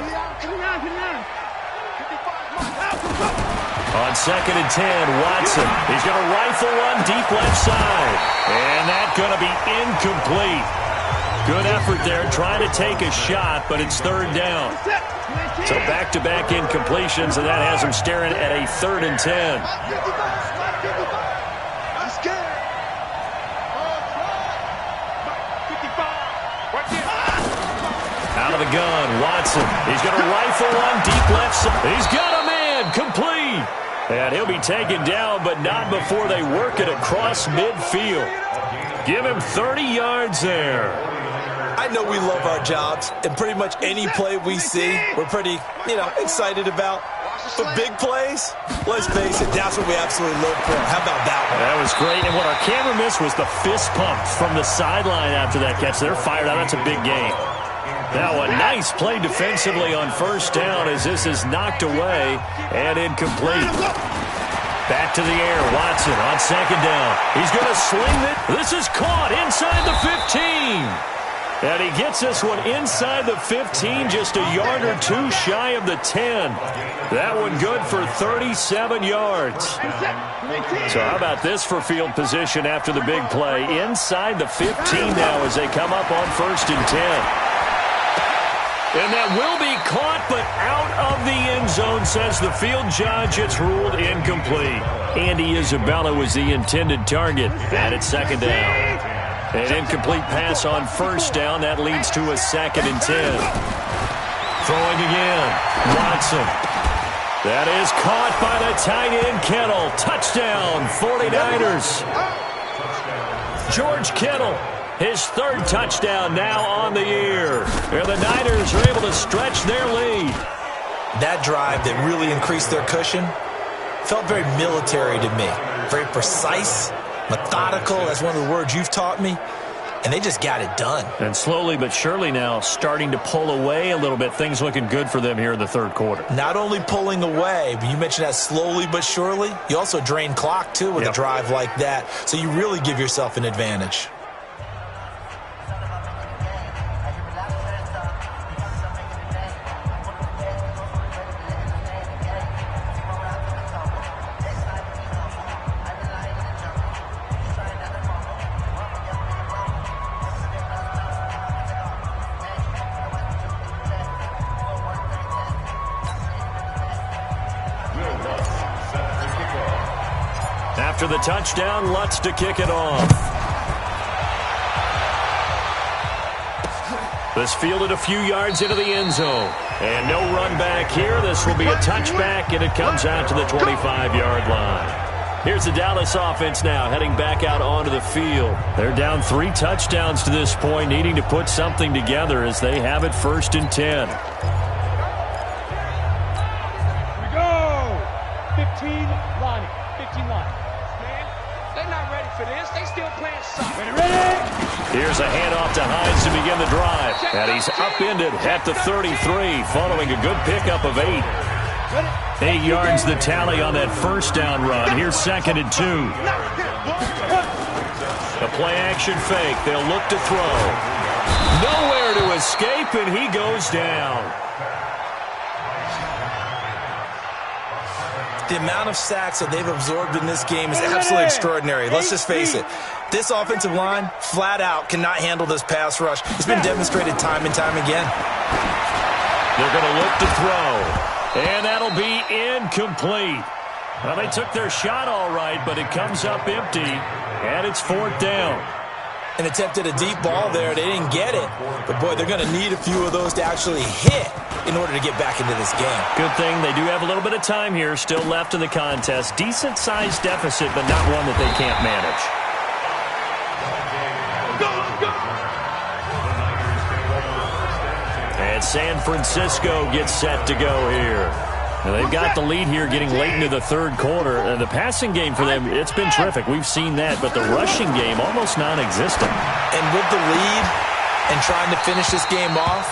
On 2nd and 10, Watson. He's going to rifle one deep left side. And that's going to be incomplete. Good effort there, trying to take a shot, but it's 3rd down. So back-to-back incompletions, and that has him staring at a 3rd and 10. Out of the gun, Watson. He's going to rifle one deep left side. He's got a man, complete. And he'll be taken down, but not before they work it across midfield. Give him 30 yards there. I know we love our jobs, and pretty much any play we see, we're pretty, excited about. But big plays, let's face it, that's what we absolutely live for. How about that one? That was great, and what our camera missed was the fist pump from the sideline after that catch. They're fired out. That's a big game. Now a nice play defensively on 1st down as this is knocked away and incomplete. Back to the air, Watson on 2nd down. He's going to sling it. This is caught inside the 15. And he gets this one inside the 15, just a yard or two shy of the 10. That one good for 37 yards. So how about this for field position after the big play? Inside the 15 now as they come up on 1st and 10. And that will be caught, but out of the end zone, says the field judge. It's ruled incomplete. Andy Isabella was the intended target, and it's 2nd down. An incomplete pass on 1st down. That leads to a 2nd and 10. Throwing again. Watson. That is caught by the tight end, Kittle. Touchdown, 49ers. George Kittle. His 3rd touchdown now on the year. And the Niners are able to stretch their lead. That drive that really increased their cushion felt very military to me. Very precise, methodical. That's one of the words you've taught me. And they just got it done. And slowly but surely now starting to pull away a little bit. Things looking good for them here in the 3rd quarter. Not only pulling away, but you mentioned that slowly but surely. You also drain clock, too, with a drive like that. So you really give yourself an advantage. after the touchdown, Lutz to kick it off. This fielded a few yards into the end zone. And no run back here. This will be a touchback, and it comes out to the 25-yard line. Here's the Dallas offense now heading back out onto the field. They're down 3 touchdowns to this point, needing to put something together as they have it 1st and 10. Here we go. 15 line. 15 line. Man, they're not ready for this. They still playing soccer. Ready? Here's a handoff to Hines to begin the drive. And he's upended at the 33 following a good pickup of 8. 8 yards the tally on that first down run. Here's 2nd and 2. A play-action fake. They'll look to throw. Nowhere to escape, and he goes down. The amount of sacks that they've absorbed in this game is absolutely extraordinary. Let's just face it. This offensive line, flat out, cannot handle this pass rush. It's been demonstrated time and time again. They're going to look to throw. And that'll be incomplete. Well, they took their shot all right, but it comes up empty, and it's 4th down. And attempted a deep ball there. They didn't get it. But, boy, they're going to need a few of those to actually hit in order to get back into this game. Good thing they do have a little bit of time here still left in the contest. Decent-sized deficit, but not one that they can't manage. And San Francisco gets set to go here. Now they've got the lead here getting late into the 3rd quarter. The passing game for them, it's been terrific. We've seen that, but the rushing game almost non-existent. And with the lead and trying to finish this game off,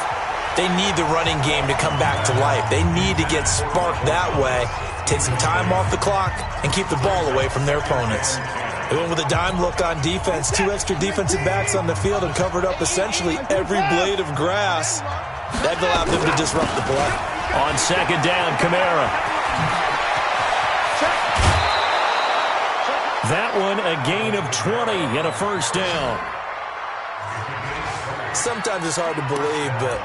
they need the running game to come back to life. They need to get sparked that way, take some time off the clock, and keep the ball away from their opponents. They went with a dime look on defense, 2 extra defensive backs on the field and covered up essentially every blade of grass. That allowed them to disrupt the play. On 2nd down, Kamara. That one a gain of 20 and a 1st down. Sometimes it's hard to believe, but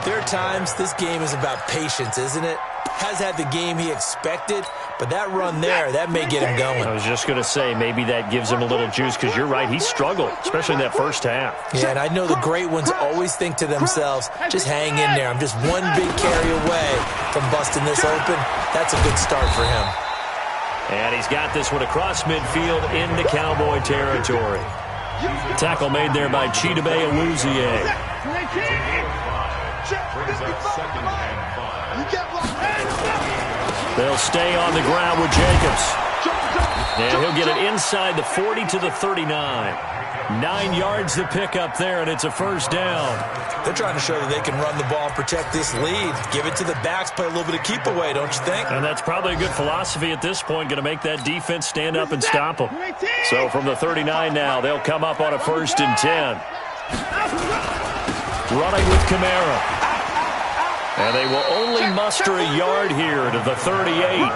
there are times this game is about patience, isn't it? Has had the game he expected, but that run there, that may get him going. I was just going to say, maybe that gives him a little juice, because you're right, he struggled, especially in that first half. Yeah, and I know the great ones always think to themselves, just hang in there. I'm just one big carry away from busting this open. That's a good start for him. And he's got this one across midfield into Cowboy territory. Tackle made there by Chidobe Awuzie. Brings up 2nd and 5. They'll stay on the ground with Jacobs. And he'll get it inside the 40 to the 39. 9 yards to pick up there, and it's a 1st down. They're trying to show that they can run the ball and protect this lead. Give it to the backs, play a little bit of keep away, don't you think? And that's probably a good philosophy at this point, going to make that defense stand up and stop them. So from the 39 now, they'll come up on a 1st and 10. Running with Kamara. And they will only muster a yard here to the 38.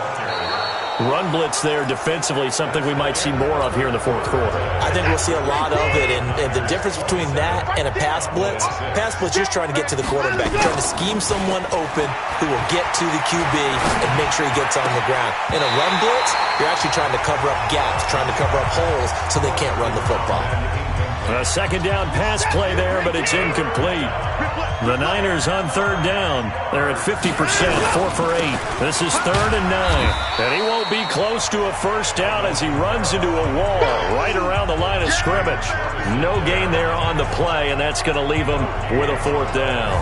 Run blitz there defensively, something we might see more of here in the 4th quarter. I think we'll see a lot of it, and the difference between that and a pass blitz just trying to get to the quarterback. You're trying to scheme someone open who will get to the QB and make sure he gets on the ground. In a run blitz, you're actually trying to cover up gaps, trying to cover up holes so they can't run the football. A 2nd down pass play there, but it's incomplete. The Niners on 3rd down. They're at 50%, 4 for 8. This is 3rd and 9. And he won't be close to a 1st down as he runs into a wall right around the line of scrimmage. No gain there on the play, and that's going to leave him with a 4th down.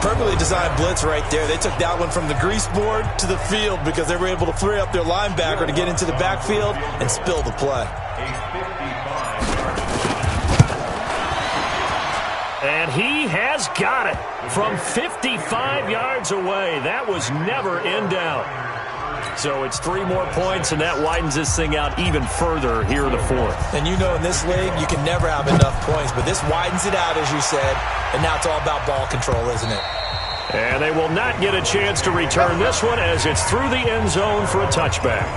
Perfectly designed blitz right there. They took that one from the grease board to the field because they were able to free up their linebacker to get into the backfield and spill the play. And he has got it from 55 yards away. That was never in doubt. So it's 3 more points, and that widens this thing out even further here in the 4th. And you know in this league, you can never have enough points, but this widens it out, as you said, and now it's all about ball control, isn't it? And they will not get a chance to return this one as it's through the end zone for a touchback.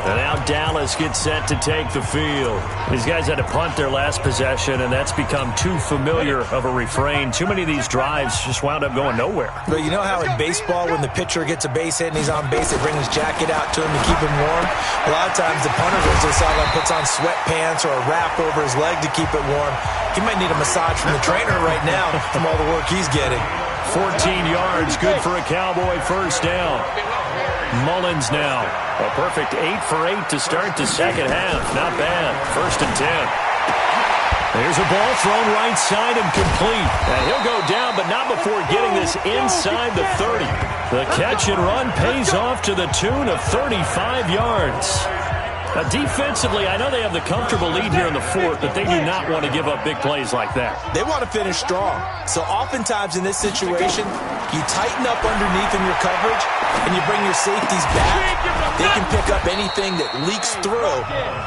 4th And now Dallas gets set to take the field. These guys had to punt their last possession, and that's become too familiar of a refrain. Too many of these drives just wound up going nowhere. But you know how in baseball, when the pitcher gets a base hit and he's on base, they bring his jacket out to him to keep him warm? A lot of times the punter goes to the sideline, puts on sweatpants or a wrap over his leg to keep it warm. He might need a massage from the trainer right now from all the work he's getting. 14 yards, good for a Cowboy first down. Mullins now. A perfect 8 for 8 to start the second half. Not bad. 1st and 10. There's a ball thrown right side and complete. And he'll go down, but not before getting this inside the 30. The catch and run pays off to the tune of 35 yards. Now, defensively, I know they have the comfortable lead here in the 4th, but they do not want to give up big plays like that. They want to finish strong. So oftentimes in this situation, you tighten up underneath in your coverage, and you bring your safeties back. They can pick up anything that leaks through.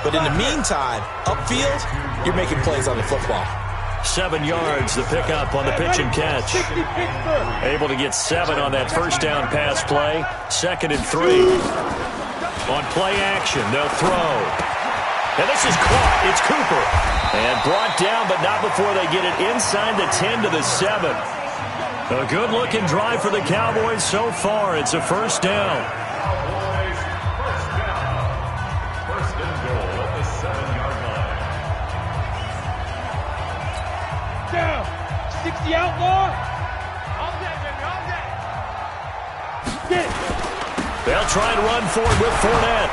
But in the meantime, upfield, you're making plays on the football. 7 yards, the pickup on the pitch and catch. Able to get 7 on that first down pass play. 2nd and 3. On play action, they'll throw. And this is caught. It's Cooper. And brought down, but not before they get it inside the 10 to the 7. A good-looking drive for the Cowboys so far. It's a first down. First and goal at the 7-yard line. Down. 60 outlaw. All day, baby, all day. Get it. They'll try and run forward with Fournette.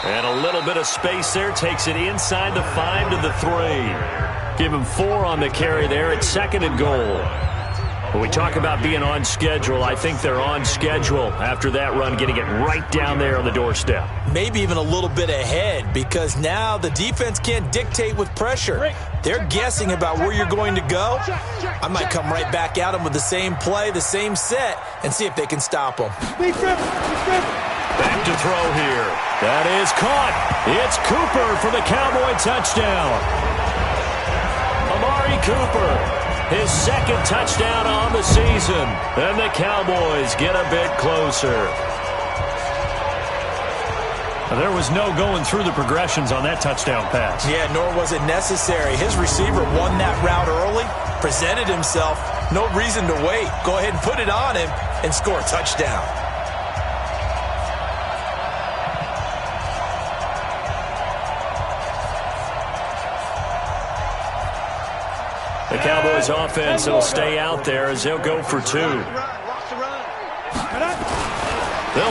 And a little bit of space there. Takes it inside the 5 to the 3. Give him 4 on the carry there at 2nd and goal. When we talk about being on schedule, I think they're on schedule after that run, getting it right down there on the doorstep. Maybe even a little bit ahead, because now the defense can't dictate with pressure. They're guessing about where you're going to go. I might come right back at them with the same play, the same set, and see if they can stop them. Back to throw here. That is caught. It's Cooper for the Cowboy touchdown. Amari Cooper. His 2nd touchdown on the season. And the Cowboys get a bit closer. There was no going through the progressions on that touchdown pass. Yeah, nor was it necessary. His receiver won that route early, presented himself. No reason to wait. Go ahead and put it on him and score a touchdown. The Cowboys offense will stay out there as they'll go for 2. They'll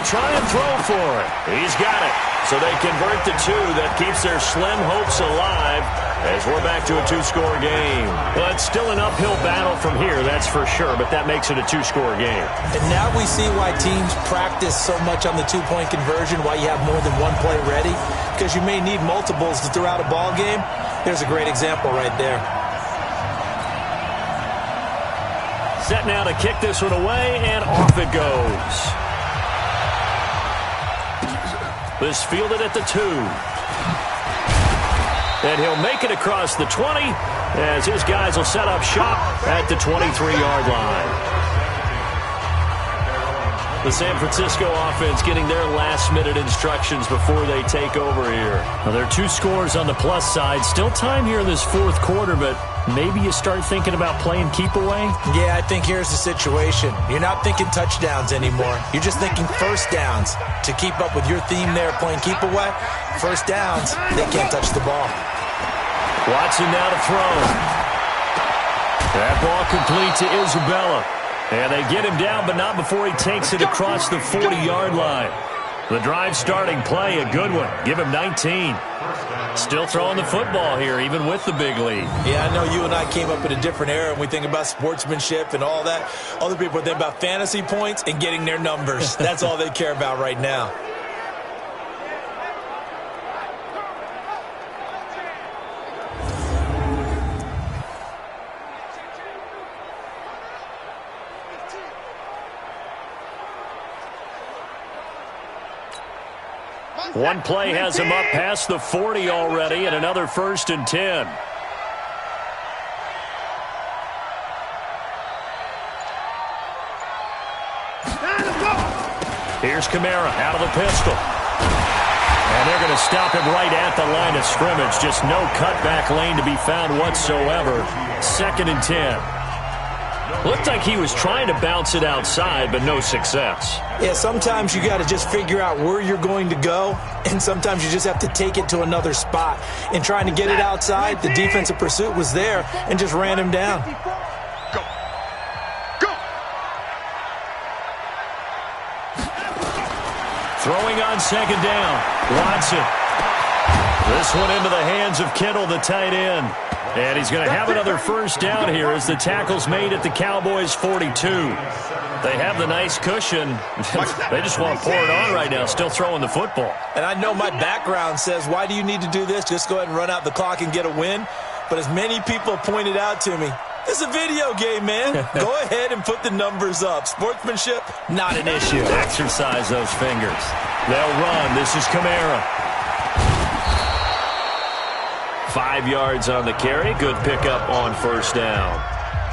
try and throw for it. He's got it. So they convert the 2. That keeps their slim hopes alive as we're back to a 2-score game. But still an uphill battle from here, that's for sure. But that makes it a 2-score game. And now we see why teams practice so much on the 2-point conversion, why you have more than one play ready. Because you may need multiples throughout a ball game. There's a great example right there. Set now to kick this one away, and off it goes. This fielded at the 2. And he'll make it across the 20 as his guys will set up shop at the 23-yard line. The San Francisco offense getting their last-minute instructions before they take over here. Now, there are 2 scores on the plus side. Still time here in this 4th quarter, but maybe you start thinking about playing keep away? Yeah, I think here's the situation. You're not thinking touchdowns anymore. You're just thinking first downs. To keep up with your theme there, playing keep away, first downs, they can't touch the ball. Watson now to throw. That ball complete to Isabella. And they get him down, but not before he takes it across the 40-yard line. The drive starting play, a good one. Give him 19. Still throwing the football here, even with the big lead. Yeah, I know you and I came up in a different era, and we think about sportsmanship and all that. Other people think about fantasy points and getting their numbers. That's all they care about right now. One play has him up past the 40 already, and another 1st and 10. Here's Kamara out of the pistol. And they're going to stop him right at the line of scrimmage. Just no cutback lane to be found whatsoever. 2nd and 10. Looked like he was trying to bounce it outside, but no success. Yeah, sometimes you got to just figure out where you're going to go, and sometimes you just have to take it to another spot. In trying to get it outside, the defensive pursuit was there and just ran him down. Throwing on 2nd down. Watson. This one into the hands of Kittle, the tight end. And he's going to have another first down here as the tackle's made at the Cowboys' 42. They have the nice cushion. They just want to pour it on right now, still throwing the football. And I know my background says, why do you need to do this? Just go ahead and run out the clock and get a win. But as many people pointed out to me, it's a video game, man. Go ahead and put the numbers up. Sportsmanship, not an issue. Exercise those fingers. They'll run. This is Kamara. 5 yards on the carry. Good pickup on first down.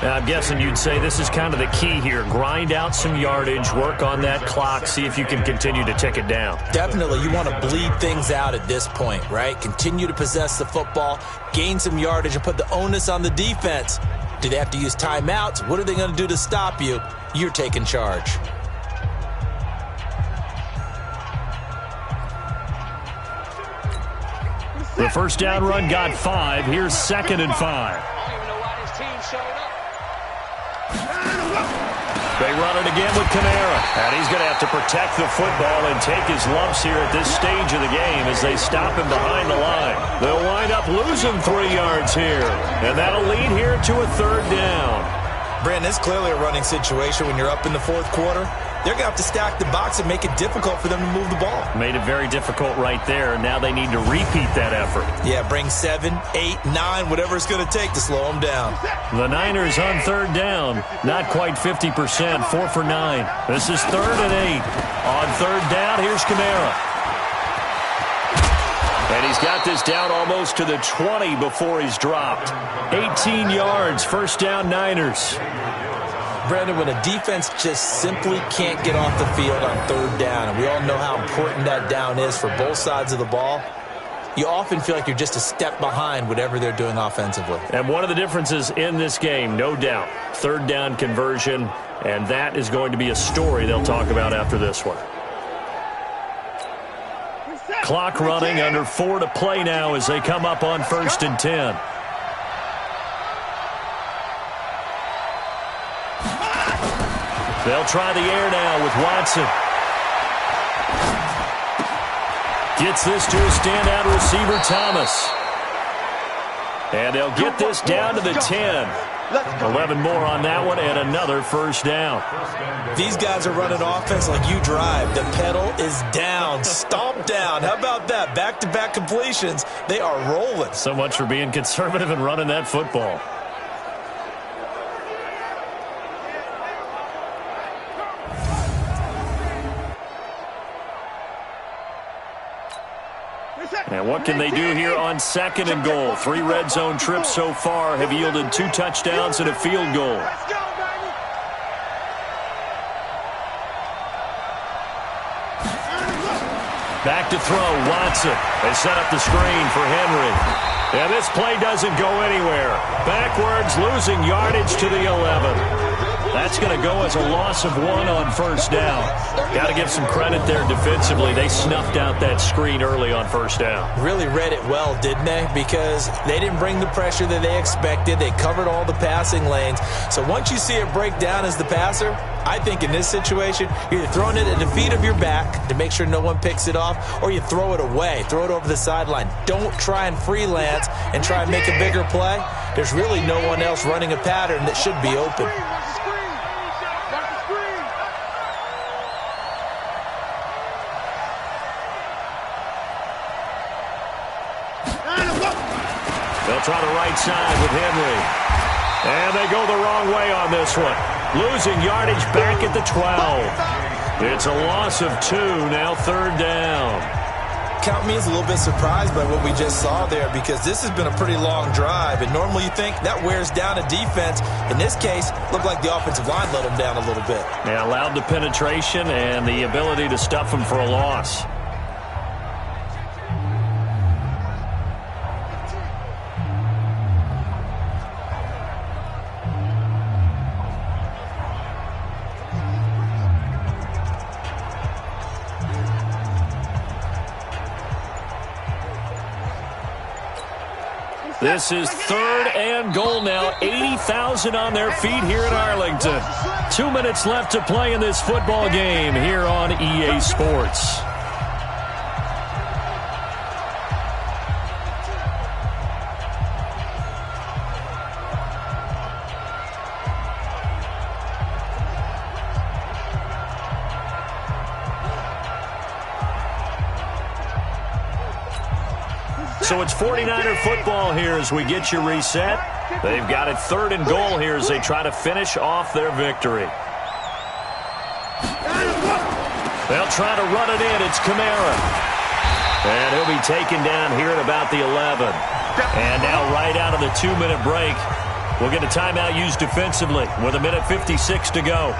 Now, I'm guessing you'd say this is kind of the key here. Grind out some yardage, work on that clock, see if you can continue to tick it down. Definitely. You want to bleed things out at this point, right? Continue to possess the football, gain some yardage, and put the onus on the defense. Do they have to use timeouts? What are they going to do to stop you? You're taking charge. The first down run got 5. Here's 2nd and 5. I don't even know why this team showed up. They run it again with Kamara. And he's going to have to protect the football and take his lumps here at this stage of the game as they stop him behind the line. They'll wind up losing 3 yards here. And that'll lead here to a 3rd down. Brandon, it's clearly a running situation when you're up in the 4th quarter. They're going to have to stack the box and make it difficult for them to move the ball. Made it very difficult right there. Now they need to repeat that effort. Yeah, bring 7, 8, 9, whatever it's going to take to slow them down. The Niners on 3rd down. Not quite 50%. 4 for 9. This is 3rd and 8. On 3rd down, here's Kamara. And he's got this down almost to the 20 before he's dropped. 18 yards, first down Niners. Brandon, when a defense just simply can't get off the field on 3rd down, and we all know how important that down is for both sides of the ball, you often feel like you're just a step behind whatever they're doing offensively. And one of the differences in this game, no doubt, 3rd down conversion, and that is going to be a story they'll talk about after this one. Clock running, under 4 to play now as they come up on 1st and 10. They'll try the air now with Watson. Gets this to a standout receiver, Thomas. And they'll get this down to the 10. 11 more on that one and another first down. These guys are running offense like you drive. The pedal is down, stomp down. How about that? Back-to-back completions. They are rolling. So much for being conservative and running that football. And what can they do here on 2nd and goal? 3 red zone trips so far have yielded 2 touchdowns and a field goal. Back to throw, Watson. They set up the screen for Henry. And this play doesn't go anywhere. Backwards, losing yardage to the 11. That's going to go as a loss of 1 on first down. Got to give some credit there defensively. They snuffed out that screen early on first down. Really read it well, didn't they? Because they didn't bring the pressure that they expected. They covered all the passing lanes. So once you see it break down as the passer, I think in this situation, you're either throwing it at the feet of your back to make sure no one picks it off, or you throw it away, throw it over the sideline. Don't try and freelance and try and make a bigger play. There's really no one else running a pattern that should be open. They'll try the right side with Henry. And they go the wrong way on this one. Losing yardage back at the 12. It's a loss of 2, now 3rd down. Count me as a little bit surprised by what we just saw there, because this has been a pretty long drive, and normally you think that wears down a defense. In this case, looked like the offensive line let them down a little bit. Yeah, allowed the penetration and the ability to stuff them for a loss. This is 3rd and goal now. 80,000 on their feet here in Arlington. 2 minutes left to play in this football game here on EA Sports. So it's 49er football here as we get you reset. They've got it 3rd and goal here as they try to finish off their victory. They'll try to run it in. It's Kamara. And he'll be taken down here at about the 11. And now right out of the 2-minute break, we'll get a timeout used defensively with 1:56 to go.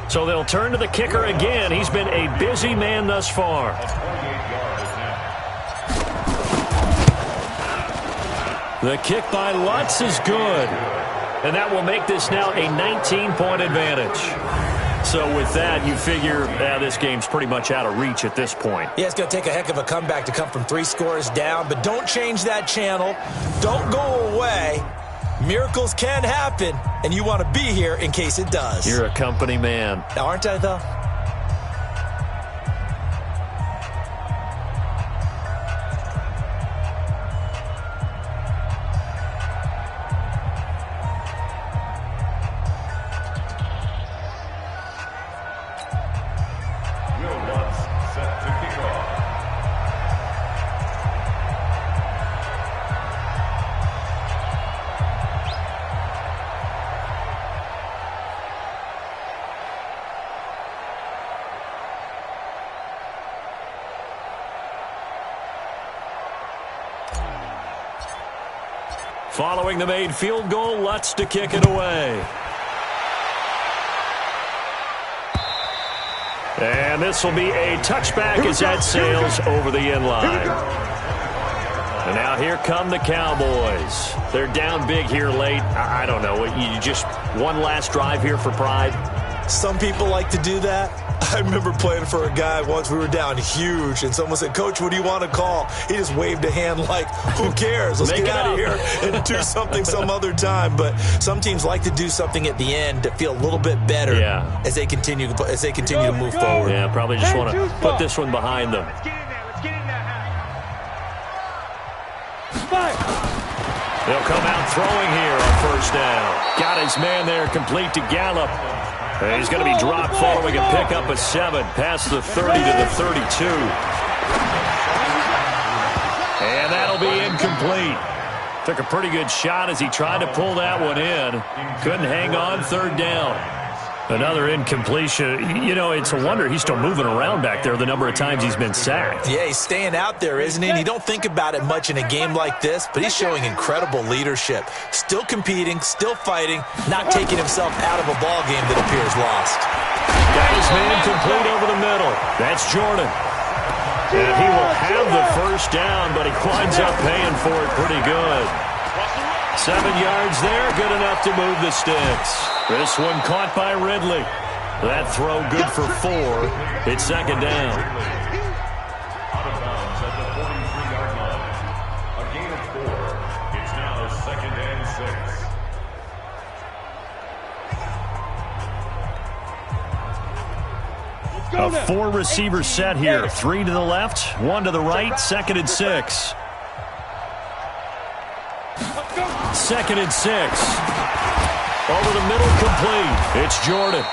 So they'll turn to the kicker again. He's been a busy man thus far. The kick by Lutz is good. And that will make this now a 19-point advantage. So with that, you figure this game's pretty much out of reach at this point. Yeah, it's going to take a heck of a comeback to come from 3 scores down. But don't change that channel. Don't go away. Miracles can happen, and you want to be here in case it does. You're a company man. Aren't I, though? Will Lutz set to kick off. Following the made field goal, Lutz to kick it away. And this will be a touchback as that sails over the end line. And now here come the Cowboys. They're down big here late. I don't know. You just one last drive here for pride? Some people like to do that. I remember playing for a guy once. We were down huge, and someone said, "Coach, what do you want to call?" He just waved a hand like, who cares? Let's get out of here and do something some other time. But some teams like to do something at the end to feel a little bit better as they continue to move forward. Yeah, probably just want to put this one behind them. Let's get in there. Let's get in there. They'll come out throwing here on 1st down. Got his man there, complete to Gallup. And he's going to be dropped following a pickup of 7 past the 30 to the 32. And that'll be incomplete. Took a pretty good shot as he tried to pull that one in. Couldn't hang on 3rd down. Another incompletion. You know, it's a wonder he's still moving around back there the number of times he's been sacked. Yeah, he's staying out there, isn't he? And you don't think about it much in a game like this, but he's showing incredible leadership. Still competing, still fighting, not taking himself out of a ball game that appears lost. Got his man complete over the middle. That's Jordan. And he will have the 1st down, but he winds up paying for it pretty good. 7 yards there, good enough to move the sticks. This one caught by Ridley. That throw good for 4. It's 2nd down. Out of bounds at the 43-yard line. A gain of 4. It's now 2nd and 6. A 4-receiver set here. 3 to the left, 1 to the right, 2nd and 6. 2nd and 6. Over the middle, complete. It's Jordan.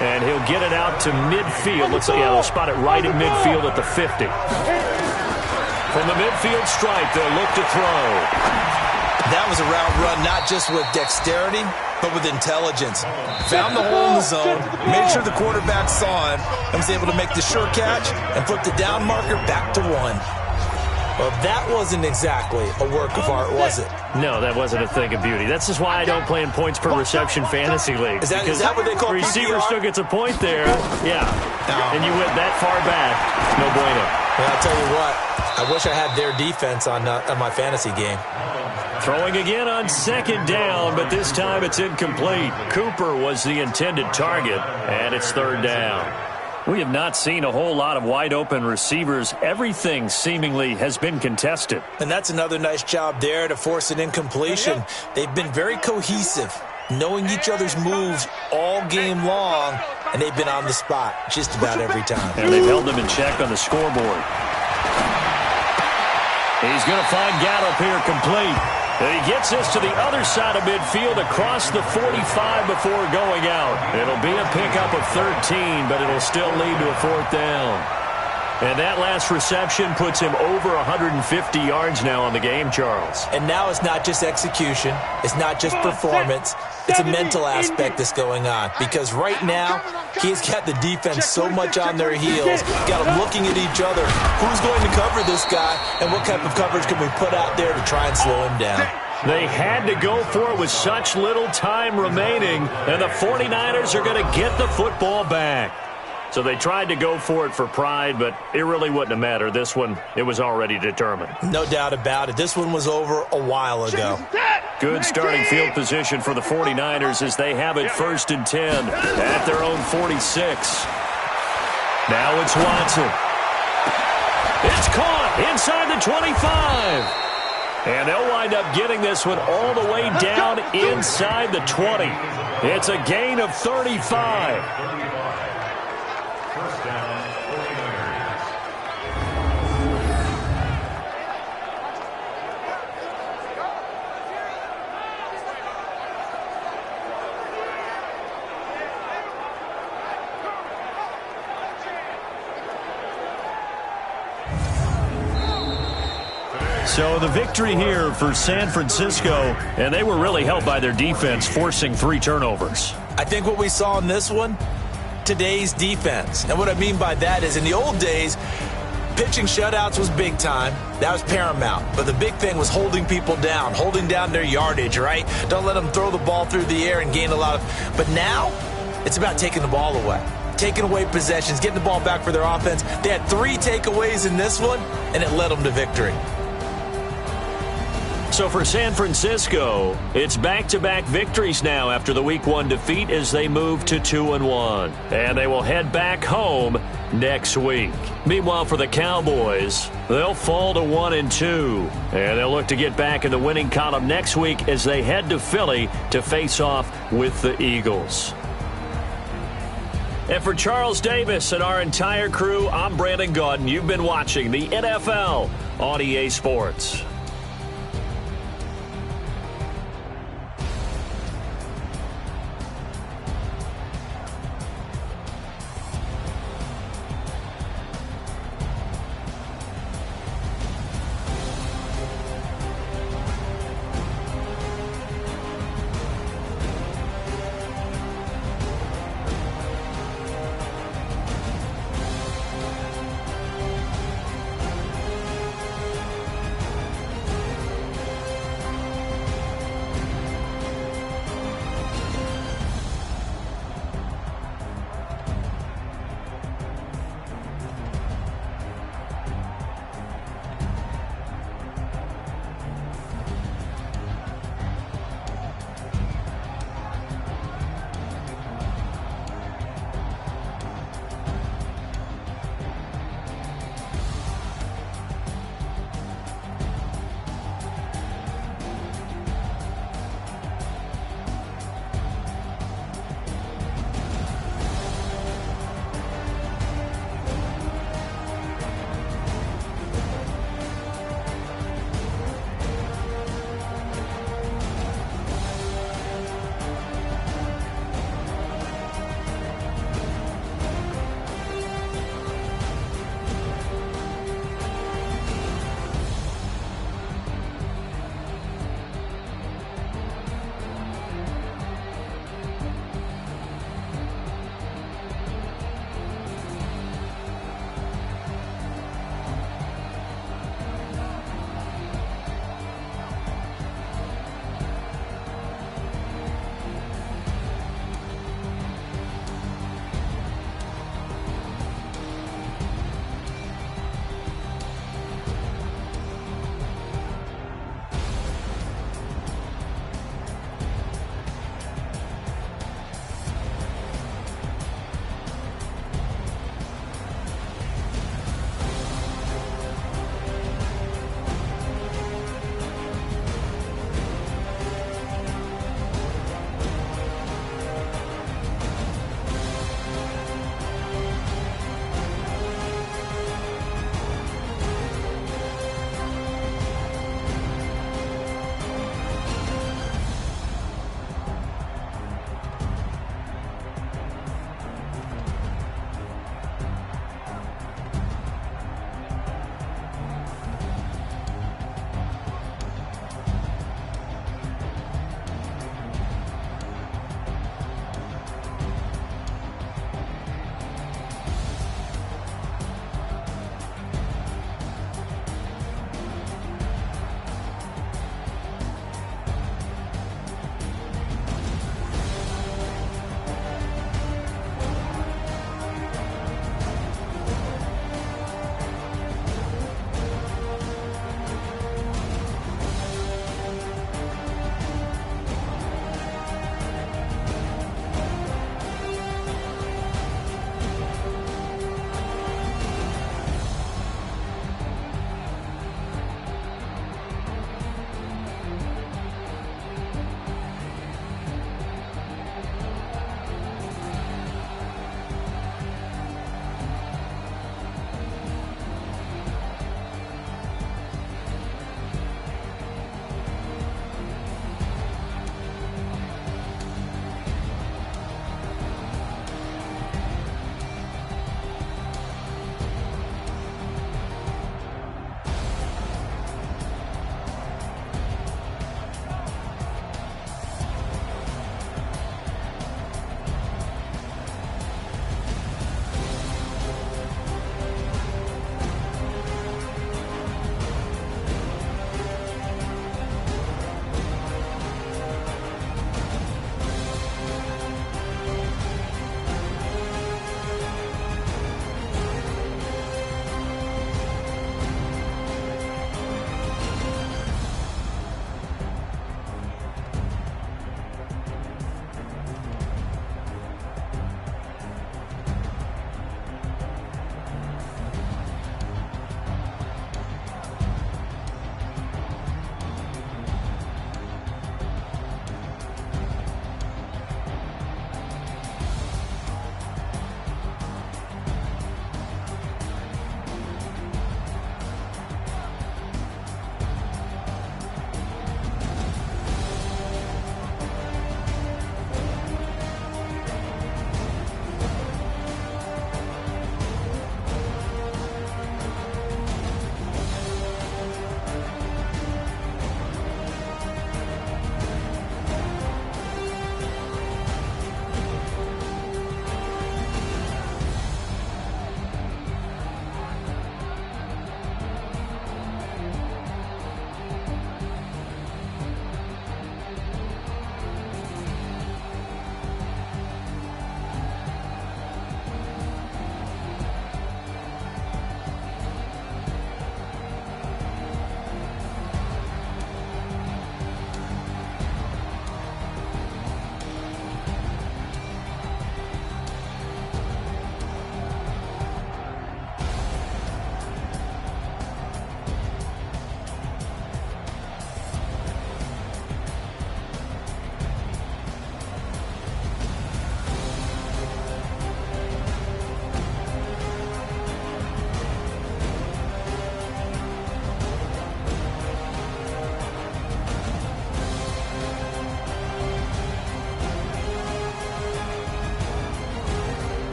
And he'll get it out to midfield. Looks like, they'll spot it right at midfield at the 50. From the midfield stripe, they'll look to throw. That was a route run, not just with dexterity, but with intelligence. Found the hole in the zone, made sure the quarterback saw him, and was able to make the sure catch and flip the down marker back to 1. Well, that wasn't exactly a work of art, was it? No, that wasn't a thing of beauty. That's just why I don't play in points per reception fantasy league. Is that what they call receiver PPR? still gets a point there. Yeah. And you went that far back. No bueno. Well, I'll tell you what. I wish I had their defense on my fantasy game. Throwing again on second down, but this time it's incomplete. Cooper was the intended target, and it's third down. We have not seen a whole lot of wide-open receivers. Everything seemingly has been contested. And that's another nice job there to force an incompletion. They've been very cohesive, knowing each other's moves all game long, and they've been on the spot just about every time. And they've held them in check on the scoreboard. He's going to find Gallup here complete. And he gets this to the other side of midfield across the 45 before going out. It'll be a pickup of 13, but it'll still lead to a fourth down. And that last reception puts him over 150 yards now on the game, Charles. And now it's not just execution. It's not just performance. It's a mental aspect that's going on. Because right now, he's got the defense so much on their heels. Got them looking at each other. Who's going to cover this guy? And what type of coverage can we put out there to try and slow him down? They had to go for it with such little time remaining. And the 49ers are going to get the football back. So they tried to go for it for pride, but it really wouldn't have mattered. This one, it was already determined. No doubt about it. This one was over a while ago. Good starting field position for the 49ers as they have it 1st and 10 at their own 46. Now it's Watson. It's caught inside the 25. And they'll wind up getting this one all the way down inside the 20. It's a gain of 35. So the victory here for San Francisco, and they were really helped by their defense, forcing 3 turnovers. I think what we saw in this one, today's defense. And what I mean by that is in the old days, pitching shutouts was big time. That was paramount. But the big thing was holding people down, holding down their yardage, right? Don't let them throw the ball through the air and gain a lot of... But now, it's about taking the ball away. Taking away possessions, getting the ball back for their offense. They had 3 takeaways in this one, and it led them to victory. So for San Francisco, it's back-to-back victories now after the Week 1 defeat as they move to 2-1. And they will head back home next week. Meanwhile, for the Cowboys, they'll fall to 1-2. And they'll look to get back in the winning column next week as they head to Philly to face off with the Eagles. And for Charles Davis and our entire crew, I'm Brandon Gaudin. You've been watching the NFL on EA Sports.